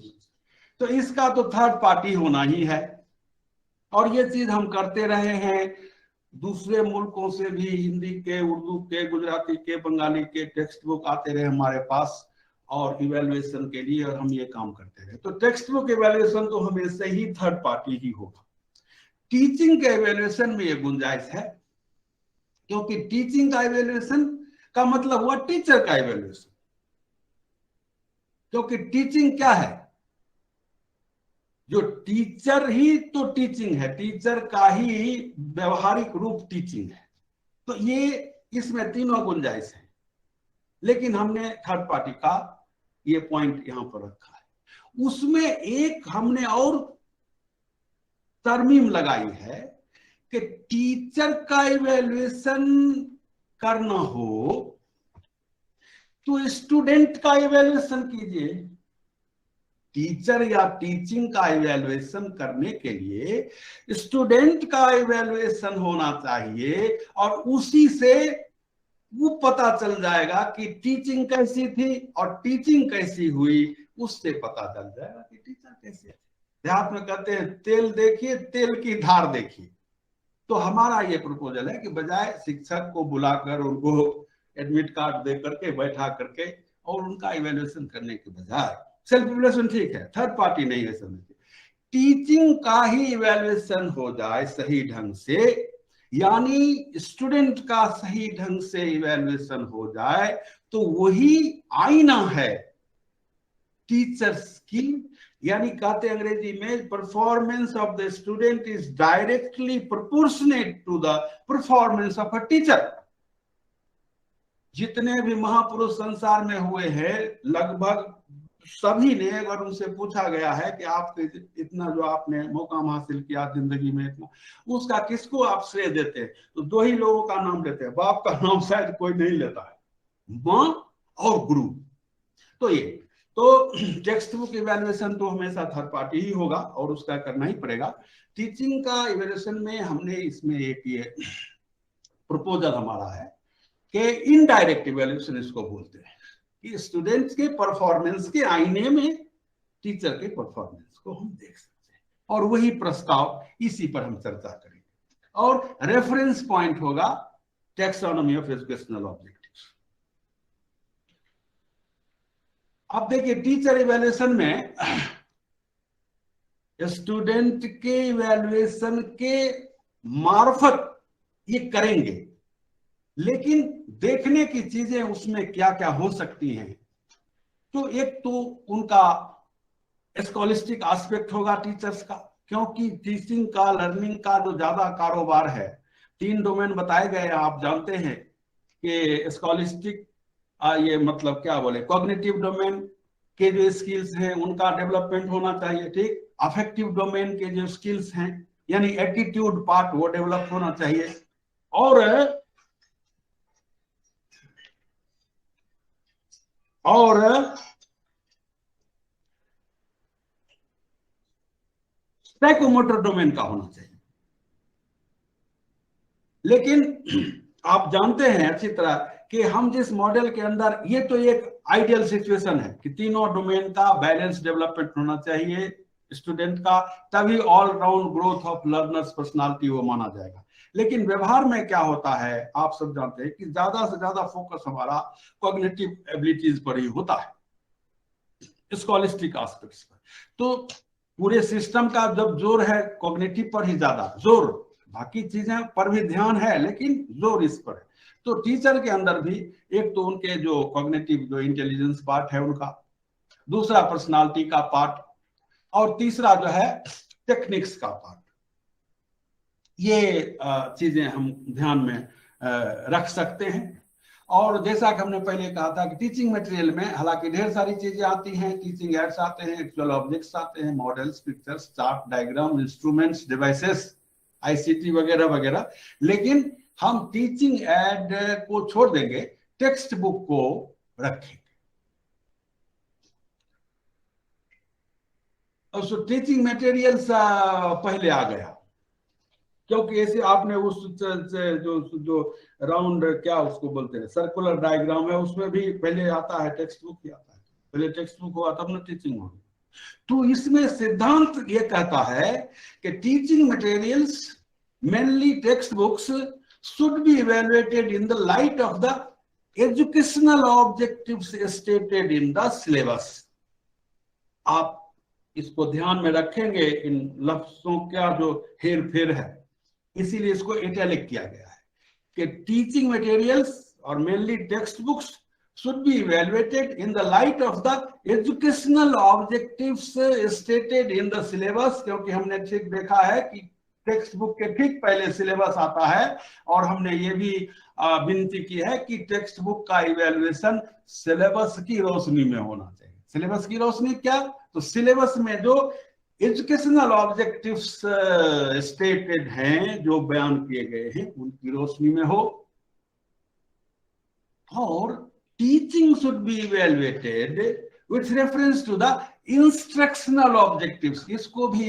तो इसका तो थर्ड पार्टी होना ही है। और ये चीज हम करते रहे हैं, दूसरे मुल्कों से भी हिंदी के, उर्दू के, गुजराती के, बंगाली के टेक्स्ट बुक आते रहे हमारे पास और इवैल्यूएशन के लिए, और हम ये काम करते रहे। तो टेक्स्ट बुक इवैल्यूएशन तो हमेशा ही थर्ड पार्टी ही होगा। टीचिंग के इवैल्यूएशन में ये गुंजाइश है, क्योंकि टीचिंग का इवैल्यूएशन का मतलब हुआ टीचर का इवैल्यूएशन। क्योंकि टीचिंग क्या है, जो टीचर ही तो टीचिंग है, टीचर का ही व्यवहारिक रूप टीचिंग है। तो ये इसमें तीनों गुंजाइश है, लेकिन हमने थर्ड पार्टी का ये पॉइंट यहां पर रखा है। उसमें एक हमने और तरमीम लगाई है कि टीचर का इवैल्यूएशन करना हो तो स्टूडेंट का इवैल्यूएशन कीजिए। टीचर या टीचिंग का इवैल्यूएशन करने के लिए स्टूडेंट का इवैल्यूएशन होना चाहिए, और उसी से वो पता चल जाएगा कि टीचिंग कैसी थी और टीचिंग कैसी हुई, उससे पता चल जाएगा कि टीचर कैसे। देहात में कहते हैं तेल देखिए तेल की धार देखिए। तो हमारा ये प्रपोजल है कि बजाय शिक्षक को बुलाकर उनको एडमिट कार्ड दे करके बैठा करके और उनका इवैल्यूएशन करने के बजाय, सेल्फ इवैल्यूएशन ठीक है, थर्ड पार्टी नहीं है समझते, टीचिंग का ही इवैल्यूएशन हो जाए सही ढंग से, यानी स्टूडेंट का सही ढंग से इवैल्यूएशन हो जाए, तो वही आईना है टीचर्स की। यानी कहते अंग्रेजी में performance of the student is directly proportionate to the performance of a teacher. जितने भी महापुरुष संसार में हुए हैं लगभग सभी ने, अगर उनसे पूछा गया है कि आपके इतना जो आपने मुकाम हासिल किया जिंदगी में इतना, उसका किसको आप श्रेय देते हैं, तो दो ही लोगों का नाम लेते हैं, बाप का नाम शायद कोई नहीं लेता है, मां और गुरु। तो ये तो टेक्स्ट बुक इवैल्यूएशन तो हमेशा थर्ड पार्टी ही होगा और उसका करना ही पड़ेगा। टीचिंग का इवैल्यूएशन में हमने इसमें एक ये प्रपोजल हमारा है कि इनडायरेक्ट इवैल्यूएशन इसको बोलते हैं, कि स्टूडेंट्स के परफॉर्मेंस के आईने में टीचर के परफॉर्मेंस को हम देख सकते हैं, और वही प्रस्ताव इसी पर हम चर्चा करेंगे, और रेफरेंस पॉइंट होगा टैक्सोनॉमी ऑफ एजुकेशनल ऑब्जेक्टिव्स। अब देखिए टीचर इवैल्यूएशन में स्टूडेंट के इवैल्यूएशन के मार्फत ये करेंगे, लेकिन देखने की चीजें उसमें क्या क्या हो सकती हैं। तो एक तो उनका स्कॉलिस्टिक एस्पेक्ट होगा टीचर्स का, क्योंकि टीचिंग का लर्निंग का जो ज्यादा कारोबार है, 3 डोमेन बताए गए, आप जानते हैं कि स्कॉलिस्टिक ये मतलब क्या बोले, कॉग्निटिव डोमेन के जो स्किल्स हैं उनका डेवलपमेंट होना चाहिए, ठीक, अफेक्टिव डोमेन के जो स्किल्स हैं यानी एटीट्यूड पार्ट वो डेवलप होना चाहिए, और साइकोमोटर डोमेन का होना चाहिए। लेकिन आप जानते हैं अच्छी तरह कि हम जिस मॉडल के अंदर, ये तो एक आइडियल सिचुएशन है कि तीनों डोमेन का बैलेंस डेवलपमेंट होना चाहिए स्टूडेंट का, तभी all round growth of learners personality वो माना जाएगा। लेकिन व्यवहार में क्या होता है आप सब जानते हैं कि ज्यादा से ज्यादा फोकस हमारा कॉग्निटिव एबिलिटीज पर ही होता है, स्कॉलिस्टिक एस्पेक्ट्स पर। तो पूरे सिस्टम का जब जोर है कॉग्निटिव पर ही ज्यादा जोर, बाकी चीजें पर भी ध्यान है लेकिन जोर इस पर है। तो टीचर के अंदर भी एक तो उनके जो कॉग्निटिव जो इंटेलिजेंस पार्ट है उनका, दूसरा पर्सनालिटी का पार्ट, और तीसरा जो है टेक्निक्स का पार्ट। ये चीजें हम ध्यान में रख सकते हैं। और जैसा कि हमने पहले कहा था कि टीचिंग मटेरियल में हालांकि ढेर सारी चीजें आती हैं, टीचिंग एड्स आते हैं, एक्चुअल ऑब्जेक्ट्स आते हैं, models, pictures, chart, diagram, instruments, devices, ICT वगैरह वगैरह, लेकिन हम टीचिंग एड को छोड़ देंगे, टेक्स्ट बुक को रखेंगे। और टीचिंग मटेरियल्स पहले आ गया, क्योंकि ऐसे आपने उस जो राउंड क्या उसको बोलते हैं सर्कुलर डायग्राम है, उसमें भी पहले आता है टेक्स्ट बुक ही आता है, पहले टेक्स्ट बुक हुआ तब ना टीचिंग होगी। तो इसमें सिद्धांत ये कहता है कि teaching materials mainly text books should be evaluated in the light of the educational objectives stated in the syllabus। आप इसको ध्यान में रखेंगे, इन लफ्जों का जो हेर फेर है, इसीलिए इसको इटैलिक किया गया है कि टीचिंग मटेरियल्स और mainly text books should be evaluated in the light of the educational objectives stated in the syllabus। क्योंकि हमने ठीक देखा है कि टेक्स्ट बुक के ठीक पहले सिलेबस आता है, और हमने ये भी विनती की है कि टेक्स्ट बुक का इवैल्यूएशन सिलेबस की रोशनी में होना चाहिए। सिलेबस की रोशनी क्या, तो सिलेबस में जो एजुकेशनल ऑब्जेक्टिव्स स्टेटेड हैं, जो बयान किए गए हैं, उनकी रोशनी में हो। और teaching should be evaluated with reference to the instructional objectives, इसको भी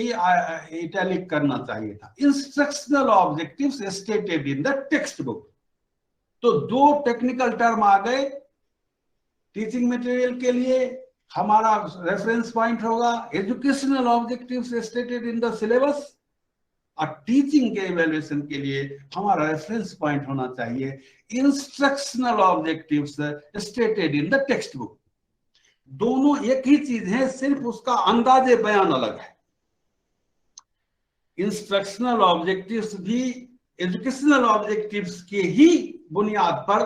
इटैलिक करना चाहिए था। Instructional objectives stated in the text book. तो दो टेक्निकल टर्म आ गए। टीचिंग मटेरियल के लिए हमारा रेफरेंस पॉइंट होगा educational objectives stated in the syllabus, और टीचिंग के इवैल्यूएशन के लिए हमारा रेफरेंस पॉइंट होना चाहिए instructional objectives stated in the text book. दोनों एक ही चीज है, सिर्फ उसका अंदाजे बयान अलग है। इंस्ट्रक्शनल ऑब्जेक्टिव्स भी एजुकेशनल ऑब्जेक्टिव्स के ही बुनियाद पर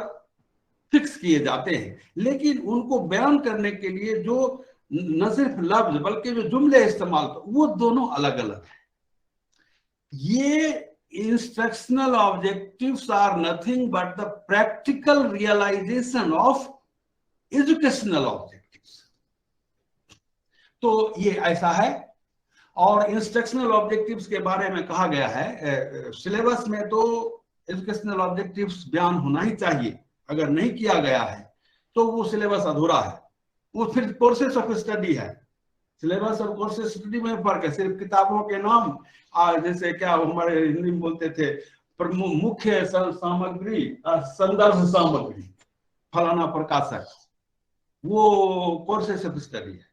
फिक्स किए जाते हैं, लेकिन उनको बयान करने के लिए जो न सिर्फ लफ्ज बल्कि जो जुमले इस्तेमाल वो दोनों अलग अलग है। ये instructional objectives are nothing but the practical realisation of educational objectives. तो ये ऐसा है। और इंस्ट्रक्शनल ऑब्जेक्टिव्स के बारे में कहा गया है सिलेबस में, तो एजुकेशनल ऑब्जेक्टिव्स बयान होना ही चाहिए। अगर नहीं किया गया है तो वो सिलेबस अधूरा है, वो फिर कोर्सेस ऑफ स्टडी है। सिलेबस और कोर्सेस स्टडी में फर्क है। सिर्फ किताबों के नाम, जैसे क्या हमारे हिंदी में बोलते थे, मुख्य सामग्री, संदर्भ सामग्री, फलाना प्रकाशक, वो कोर्सेस ऑफ स्टडी है।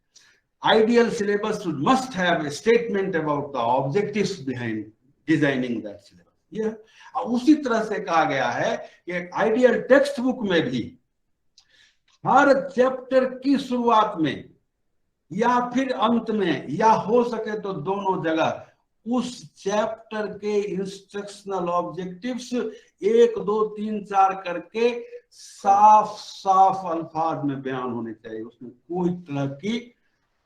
Ideal syllabus must have a statement about the objectives behind designing that syllabus। ये उसी तरह से कहा गया है कि एक आइडियल टेक्स्ट बुक में भी हर चैप्टर की शुरुआत में या फिर अंत में या हो सके तो दोनों जगह उस चैप्टर के इंस्ट्रक्शनल ऑब्जेक्टिव्स 1 2 3 4 करके साफ साफ अल्फाज में बयान होने चाहिए। उसमें कोई तरह की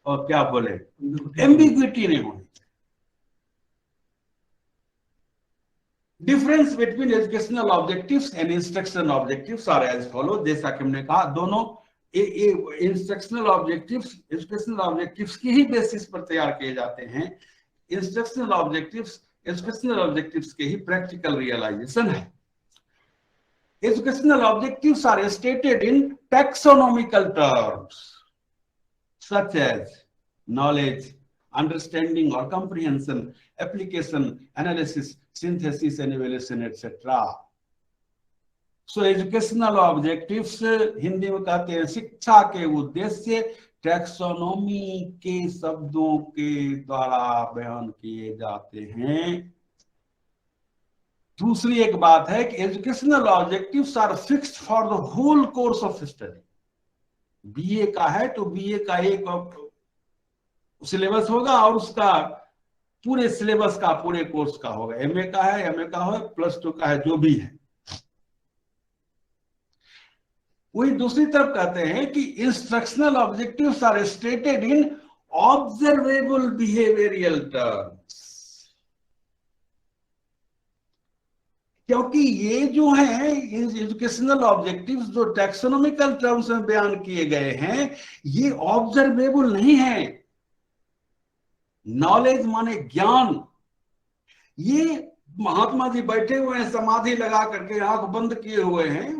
और क्या बोले एम्बिग्विटी नहीं होनी। Difference between educational objectives and instructional objectives are as follow. जैसा कि हमने कहा, दोनों इंस्ट्रक्शनल ऑब्जेक्टिव्स एजुकेशनल ऑब्जेक्टिव्स की ही बेसिस पर तैयार किए जाते हैं। इंस्ट्रक्शनल ऑब्जेक्टिव्स एजुकेशनल ऑब्जेक्टिव्स के ही प्रैक्टिकल रियलाइजेशन है। Educational objectives are stated in taxonomical terms such as knowledge, understanding or comprehension, application, analysis, synthesis and evaluation, etc. So educational objectives Hindi में कहते हैं शिक्षा के उद्देश्य टैक्सोनॉमी के शब्दों के द्वारा बयान किए जाते हैं। दूसरी एक बात है कि educational objectives are fixed for the whole course of study. BA का है तो बीए का एक सिलेबस होगा और उसका पूरे सिलेबस का पूरे कोर्स का होगा। एमए का है एमए का हो, +2 का है, जो भी है। वही दूसरी तरफ कहते हैं कि instructional objectives are stated in observable behavioural terms. क्योंकि ये जो है एजुकेशनल ऑब्जेक्टिव्स जो टैक्सोनॉमिकल टर्म्स में बयान किए गए हैं, ये ऑब्जर्वेबल नहीं है। नॉलेज माने ज्ञान। ये महात्मा जी बैठे हुए हैं समाधि लगा करके, आंख बंद किए हुए हैं,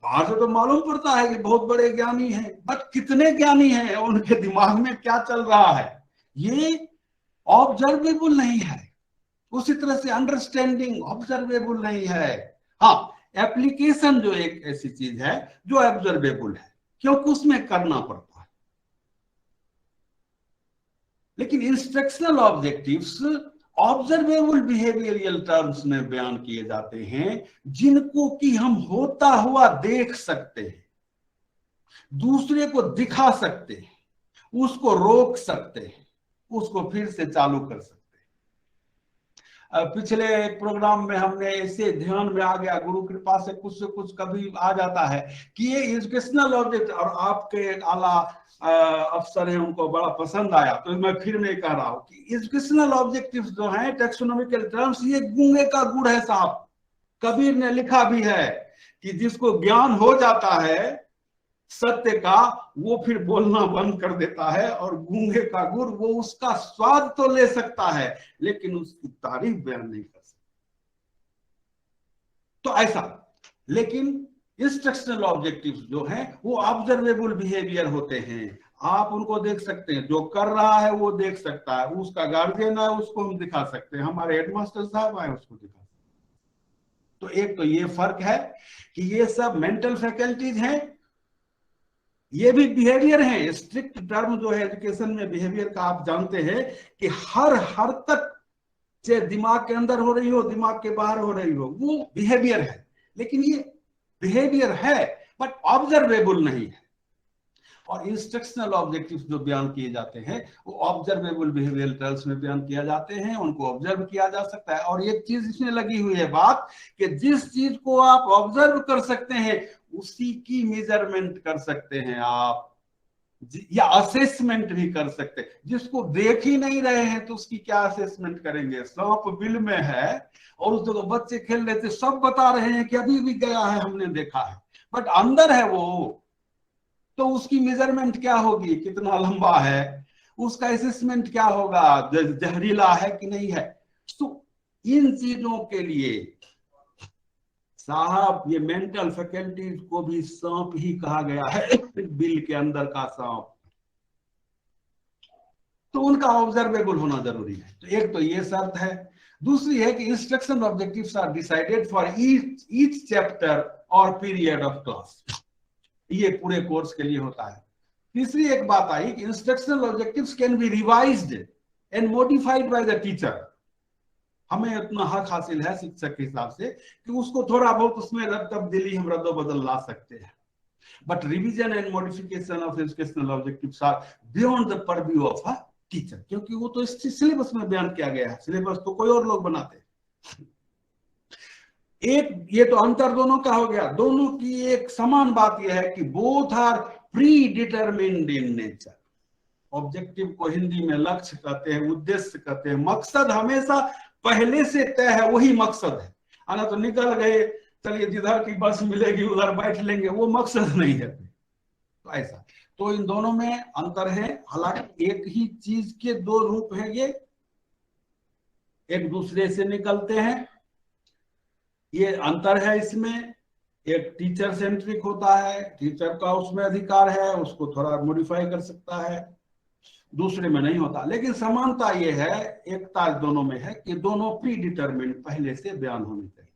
बाहर से तो मालूम पड़ता है कि बहुत बड़े ज्ञानी हैं, बट कितने ज्ञानी हैं, उनके दिमाग में क्या चल रहा है, ये ऑब्जर्वेबल नहीं है। उसी तरह से अंडरस्टैंडिंग ऑब्जर्वेबल नहीं है। हाँ, एप्लीकेशन जो एक ऐसी चीज है जो ऑब्जर्वेबल है, क्योंकि उसमें करना पड़ता है। लेकिन instructional objectives observable behavioural terms में बयान किए जाते हैं, जिनको कि हम होता हुआ देख सकते हैं, दूसरे को दिखा सकते हैं, उसको रोक सकते हैं, उसको फिर से चालू कर सकते हैं। पिछले एक प्रोग्राम में हमने ऐसे ध्यान में आ गया, गुरु कृपा से कुछ कभी आ जाता है कि ये एजुकेशनल ऑब्जेक्ट, और आपके एक आला अफसर हैं उनको बड़ा पसंद आया, तो मैं फिर मैं कह रहा हूं कि एजुकेशनल ऑब्जेक्टिव्स जो हैं टैक्सोनॉमिकल टर्म्स, ये गूंगे का गुड़ है साहब। कबीर ने लिखा भी है कि जिसको ज्ञान हो जाता है सत्य का, वो फिर बोलना बंद कर देता है, और गूंगे का गुड़, वो उसका स्वाद तो ले सकता है लेकिन उसकी तारीफ बयान नहीं कर सकता। तो ऐसा, लेकिन इंस्ट्रक्शनल ऑब्जेक्टिव्स जो हैं वो ऑब्जर्वेबल बिहेवियर होते हैं, आप उनको देख सकते हैं, जो कर रहा है वो देख सकता है, उसका गार्जियन है उसको हम दिखा सकते हैं, हमारे हेडमास्टर साहब आए उसको दिखा सकते हैं। तो एक तो ये फर्क है कि ये सब मेंटल फैकल्टीज हैं, ये भी बिहेवियर है। स्ट्रिक्ट टर्म जो है एजुकेशन में बिहेवियर का, आप जानते हैं कि हर तक चाहे दिमाग के अंदर हो रही हो दिमाग के बाहर हो रही हो वो बिहेवियर है, लेकिन ये बिहेवियर है बट ऑब्जर्वेबल नहीं है। और इंस्ट्रक्शनल ऑब्जेक्टिव्स जो बयान किए जाते हैं वो ऑब्जर्वेबल बिहेवियर टर्म्स में बयान किया जाते हैं, उनको ऑब्जर्व किया जा सकता है। और एक चीज इसमें लगी हुई है बात कि जिस चीज को आप ऑब्जर्व कर सकते हैं उसी की मेजरमेंट कर सकते हैं आप, या असेसमेंट भी कर सकते हैं। जिसको देख ही नहीं रहे हैं तो उसकी क्या असेसमेंट करेंगे? सांप बिल में है और उस जगह बच्चे खेल रहे थे, सब बता रहे हैं कि अभी भी गया है, हमने देखा है, बट अंदर है वो, तो उसकी मेजरमेंट क्या होगी? कितना लंबा है, उसका असेसमेंट क्या होगा? जहरीला है कि नहीं है? तो इन चीजों के लिए साहब ये मेंटल फैकल्टीज को भी सांप ही कहा गया है, बिल के अंदर का सांप, तो उनका ऑब्जर्वेबल होना जरूरी है। तो एक तो ये शर्त है। दूसरी है कि instruction objectives are decided for each chapter और पीरियड ऑफ क्लास, ये पूरे कोर्स के लिए होता है। तीसरी एक बात आई कि instructional objectives can be revised and modified by the teacher. हमें इतना हक हासिल है शिक्षक के हिसाब से कि उसको थोड़ा बहुत उसमें तब्दीली हम रद्द बदल ला सकते हैं, but revision and modification of educational objectives are beyond the purview of a teacher, क्योंकि वो तो सिलेबस में बयान किया गया है, सिलेबस तो कोई और लोग बनाते हैं। एक ये तो अंतर दोनों का हो गया। दोनों की एक समान बात यह है कि both are predetermined in nature. Objective को हिंदी में लक्ष्य कहते हैं, उद्देश्य कहते हैं, मकसद हमेशा पहले से तय है, वही मकसद है। आना तो निकल गए, चलिए जिधर की बस मिलेगी उधर बैठ लेंगे, वो मकसद नहीं है। तो ऐसा, तो इन दोनों में अंतर है। हालांकि एक ही चीज के दो रूप हैं, ये एक दूसरे से निकलते हैं, ये अंतर है इसमें। एक टीचर सेंट्रिक होता है, टीचर का उसमें अधिकार है, उसको थोड़ा मॉडिफाई कर सकता है, दूसरे में नहीं होता। लेकिन समानता ये है, एकता दोनों में है कि दोनों प्री डिटरमिन्ड पहले से बयान होने चाहिए।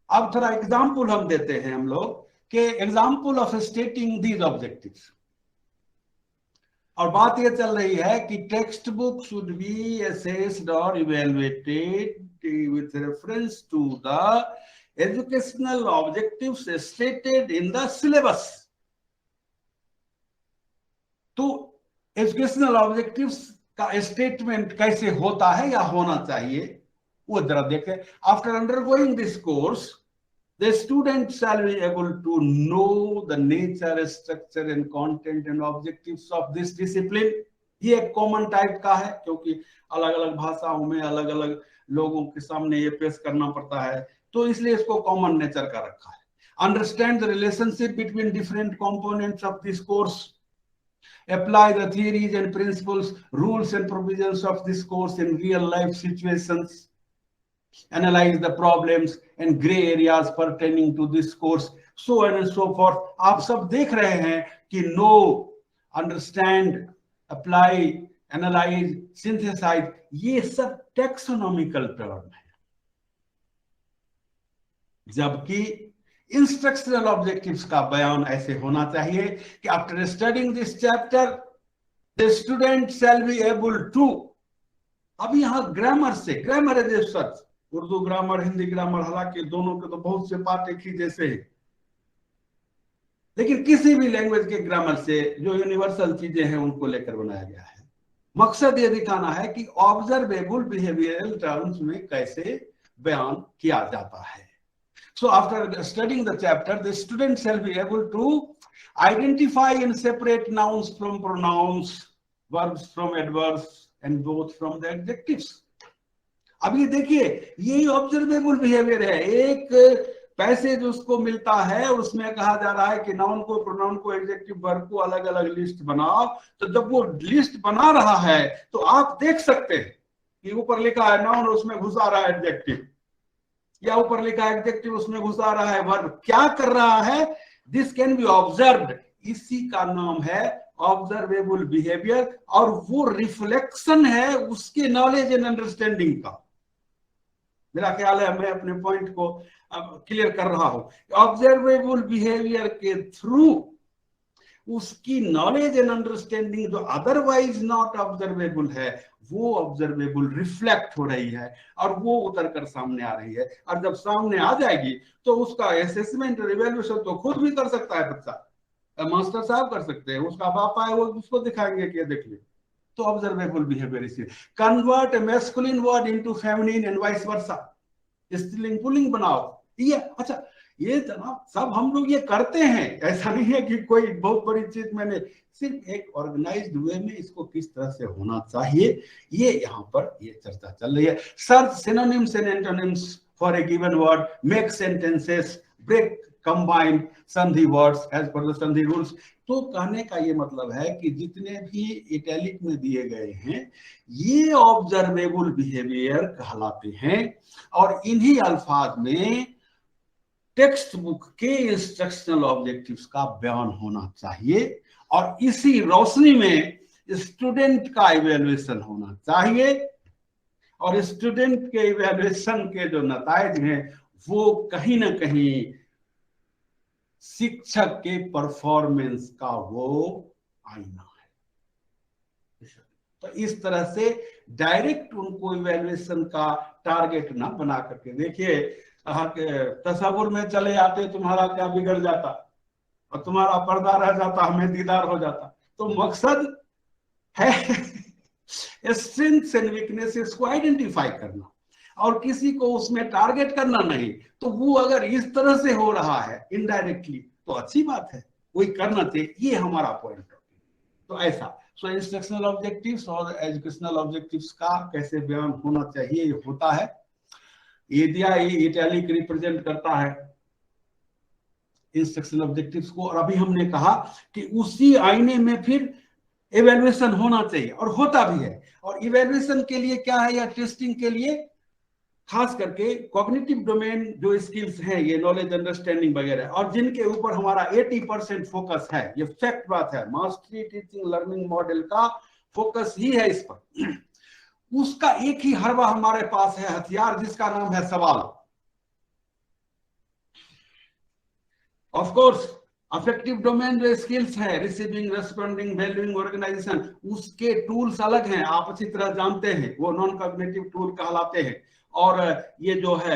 अब थोड़ा एग्जाम्पल हम देते हैं हम लोग कि एग्जाम्पल ऑफ स्टेटिंग दीज ऑब्जेक्टिव्स। और बात ये चल रही है कि text book should be assessed और evaluated with reference to the educational objectives stated in the syllabus। तो एजुकेशनल ऑब्जेक्टिव्स का स्टेटमेंट कैसे होता है या होना चाहिए वो जरा देखें। After undergoing this course the student shall be able to know the nature, structure and content and objectives of this discipline। ये एक कॉमन टाइप का है, क्योंकि अलग अलग भाषाओं में अलग अलग लोगों के सामने ये पेश करना पड़ता है, तो इसलिए इसको कॉमन नेचर का रखा है। Understand the relationship between different components of this course, apply the theories and principles, rules and provisions of this course in real life situations, analyze the problems and gray areas pertaining to this course, so on and so forth। आप सब देख रहे हैं कि know, understand, apply, analyze, synthesize, ये सब taxonomical term है, जबकि इंस्ट्रक्शनल ऑब्जेक्टिव्स का बयान ऐसे होना चाहिए कि after studying this chapter the student shall be able to. अब यहां ग्रामर से, grammar as a such, Urdu grammar, Hindi grammar, हालांकि दोनों के तो बहुत से पार्ट एक ही जैसे हैं, लेकिन किसी भी लैंग्वेज के ग्रामर से जो यूनिवर्सल चीजें हैं उनको लेकर बनाया गया है। मकसद ये दिखाना है कि ऑब्जर्वेबल बिहेवियरल टर्म्स में कैसे बयान किया जाता है। So after studying the chapter, the student shall be able to identify and separate nouns from pronouns, verbs from adverbs, and both from the adjectives। अब ये देखिए, यही ऑब्जर्वेबल बिहेवियर है। एक पैसेज उसको मिलता है और उसमें कहा जा रहा है कि नाउन को, प्रोनाउन को, एडजेक्टिव, वर्ब को अलग अलग लिस्ट बनाओ। तो जब वो लिस्ट बना रहा है तो आप देख सकते हैं कि ऊपर लिखा है नाउन और उसमें घुसा रहा है एडजेक्टिव, या ऊपर लिखा एडजेक्टिव उसमें घुसा रहा है, वर्ब क्या कर रहा है, दिस कैन बी ऑब्जर्व्ड, इसी का नाम है ऑब्जर्वेबल बिहेवियर, और वो रिफ्लेक्शन है उसके नॉलेज एंड अंडरस्टैंडिंग का। मेरा ख्याल है मैं अपने पॉइंट को अब क्लियर कर रहा हूं। ऑब्जर्वेबल बिहेवियर के थ्रू उसकी नॉलेज एंड अंडरस्टैंडिंग जो अदरवाइज नॉट ऑब्जर्वेबल है, वो ऑब्जर्वेबल रिफ्लेक्ट हो रही है और वो उतर कर सामने आ रही है। और जब सामने आ जाएगी तो उसका असेसमेंट और इवैल्यूएशन तो खुद भी कर सकता है बच्चा, मास्टर साहब कर सकते हैं, उसका पापा है वो उसको दिखाएंगे कि देख ले। तो ऑब्जर्वेबल बिहेवियर इसी convert masculine word into feminine and vice versa, स्त्रीलिंग पुल्लिंग बनाओ। ये अच्छा, ये जनाब सब हम लोग ये करते हैं, ऐसा नहीं है कि कोई बहुत बड़ी चीज, मैंने सिर्फ एक ऑर्गेनाइज्ड वे में इसको किस तरह से होना चाहिए ये यहाँ पर ये चर्चा चल रही है। Search synonyms and antonyms for a given word, make sentences, break combine sandhi words as per the sandhi rules. तो कहने का ये मतलब है कि जितने भी इटैलिक में दिए गए हैं ये ऑब्जर्वेबल बिहेवियर कहलाते हैं, और इन्हीं अल्फाज में टेक्स्ट बुक के इंस्ट्रक्शनल ऑब्जेक्टिव्स का बयान होना चाहिए, और इसी रोशनी में स्टूडेंट का इवैल्यूएशन होना चाहिए, और स्टूडेंट के इवैल्यूएशन के जो नताइज हैं वो कहीं ना कहीं शिक्षक के परफॉर्मेंस का वो आईना है। तो इस तरह से डायरेक्ट उनको इवैल्यूएशन का टारगेट ना बना करके, देखिए तस्वुर में चले आते तुम्हारा क्या बिगड़ जाता और तुम्हारा पर्दा रह जाता हमें दीदार हो जाता। तो मकसद है स्ट्रेंथ्स एंड वीकनेसेस को आइडेंटिफाई करना और किसी को उसमें टारगेट करना नहीं। तो वो अगर इस तरह से हो रहा है इनडायरेक्टली तो अच्छी बात है, वही करना चाहिए, ये हमारा पॉइंट है। तो ऐसा सो इंस्ट्रक्शनल ऑब्जेक्टिव्स और एजुकेशनल ऑब्जेक्टिव्स का कैसे बयान होना चाहिए ये होता है। ये दिया, ये इटैलिक रिप्रेजेंट करता है इंस्ट्रक्शनल ऑब्जेक्टिव्स को, और अभी हमने कहा कि उसी आईने में फिर इवैल्यूएशन होना चाहिए और होता भी है। और इवैल्यूएशन के लिए क्या है या टेस्टिंग के लिए खास करके कॉग्निटिव डोमेन जो स्किल्स हैं, ये नॉलेज अंडरस्टैंडिंग वगैरह, और जिनके ऊपर हमारा 80% फोकस है, ये फैक्ट बात है, मास्टरी टीचिंग लर्निंग मॉडल का फोकस ही है इस पर। उसका एक ही हरवा हमारे पास है हथियार, जिसका नाम है सवाल। ऑफ कोर्स अफेक्टिव डोमेन जो स्किल्स है, रिसीविंग, रेस्पोंडिंग, वैल्यूइंग, ऑर्गेनाइजेशन, उसके टूल्स अलग हैं, आप अच्छी तरह जानते हैं, वो नॉन कॉग्निटिव टूल कहलाते हैं। और ये जो है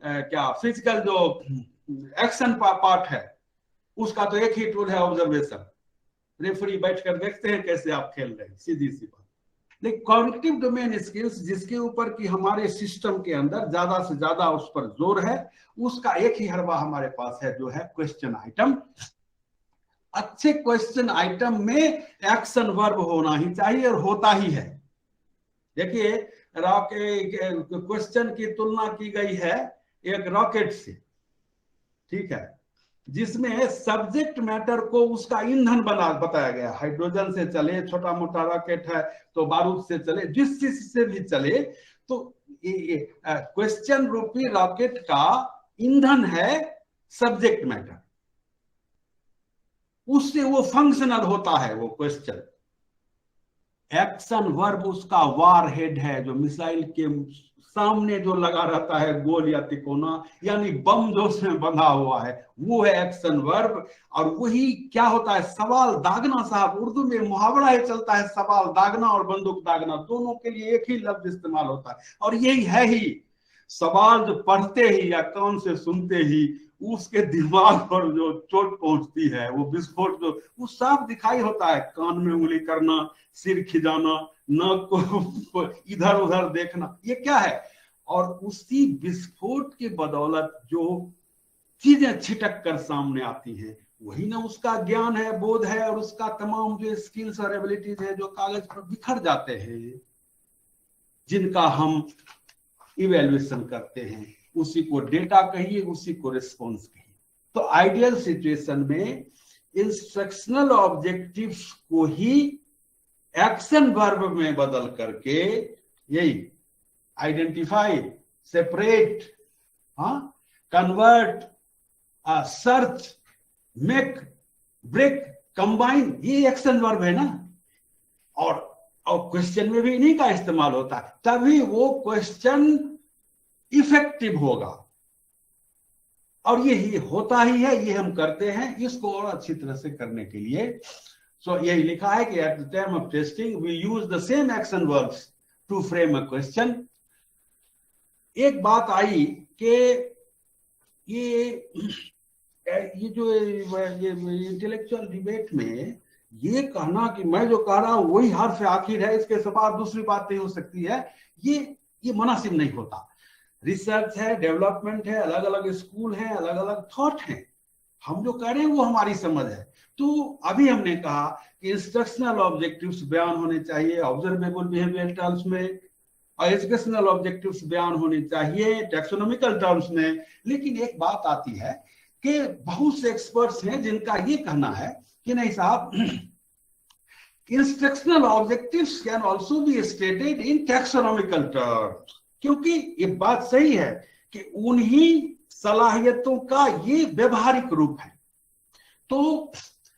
क्या फिजिकल जो एक्शन पार्ट है उसका तो एक ही टूल है, ऑब्जर्वेशन। रेफरी बैठकर देखते हैं कैसे आप खेल रहे हैं, सीधी सी बात। लेकिन कॉग्निटिव डोमेन स्किल्स जिसके ऊपर कि हमारे सिस्टम के अंदर ज्यादा से ज्यादा उस पर जोर है, उसका एक ही हरवा हमारे पास है, जो है क्वेश्चन आइटम। अच्छे क्वेश्चन आइटम में एक्शन वर्ब होना ही चाहिए और होता ही है। देखिए क्वेश्चन की तुलना की गई है एक रॉकेट से, ठीक है, जिसमें सब्जेक्ट मैटर को उसका ईंधन बताया गया। हाइड्रोजन से चले, छोटा मोटा रॉकेट है तो बारूद से चले, जिस चीज से भी चले, तो क्वेश्चन रूपी रॉकेट का ईंधन है सब्जेक्ट मैटर, उससे वो फंक्शनल होता है वो क्वेश्चन। एक्शन वर्ब उसका वार हेड है, जो मिसाइल के सामने जो लगा रहता है गोल या तिकोना, यानी बम जो उसमें बंधा हुआ है, वो है एक्शन वर्ब। और वही क्या होता है, सवाल दागना। साहब उर्दू में मुहावरा ही चलता है, सवाल दागना और बंदूक दागना, दोनों के लिए एक ही लफ्ज इस्तेमाल होता है। और यही है ही सवाल, जो पढ़ते ही या कान से सुनते ही उसके दिमाग पर जो चोट पहुंचती है, वो विस्फोट जो वो साफ दिखाई होता है, कान में उंगली करना, सिर खिजाना, नाक को इधर उधर देखना, ये क्या है। और उसी विस्फोट के बदौलत जो चीजें छिटक कर सामने आती हैं, वही ना उसका ज्ञान है, बोध है, और उसका तमाम जो स्किल्स और एबिलिटीज है जो कागज पर बिखर जाते हैं, जिनका हम इवैल्यूएशन करते हैं। उसी को डेटा कहिए, उसी को रिस्पॉन्स कहिए। तो आइडियल सिचुएशन में इंस्ट्रक्शनल ऑब्जेक्टिव्स को ही एक्शन वर्ब में बदल करके, यही आइडेंटिफाई, सेपरेट, हाँ, convert, search, make, break, combine, ये एक्शन वर्ब है ना। और क्वेश्चन में भी इन्हीं का इस्तेमाल होता है, तभी वो क्वेश्चन इफेक्टिव होगा। और यही होता ही है, ये हम करते हैं। इसको और अच्छी तरह से करने के लिए यही लिखा है कि at the time of testing we use the same action verbs to frame a question. एक बात आई कि ये जो इंटेलेक्चुअल डिबेट में ये कहना कि मैं जो कह रहा हूं वही हर्फ आखिर है, इसके सिवा दूसरी बात नहीं हो सकती है, ये मुनासिब नहीं होता। रिसर्च है, डेवलपमेंट है, अलग अलग स्कूल है, अलग अलग थॉट है। हम जो कह रहे हैं वो हमारी समझ है। तो अभी हमने कहा कि इंस्ट्रक्शनल ऑब्जेक्टिव्स बयान होने चाहिए ऑब्जर्वेबल बिहेवियर टर्म्स में, और एजुकेशनल ऑब्जेक्टिव्स बयान होने चाहिए टैक्सोनॉमिकल टर्म्स में। लेकिन एक बात आती है कि बहुत से एक्सपर्ट्स हैं जिनका ये कहना है कि नहीं साहब, instructional objectives can also be stated in taxonomical terms, क्योंकि ये बात सही है कि उन्हीं सलाहियतों का ये व्यवहारिक रूप है। तो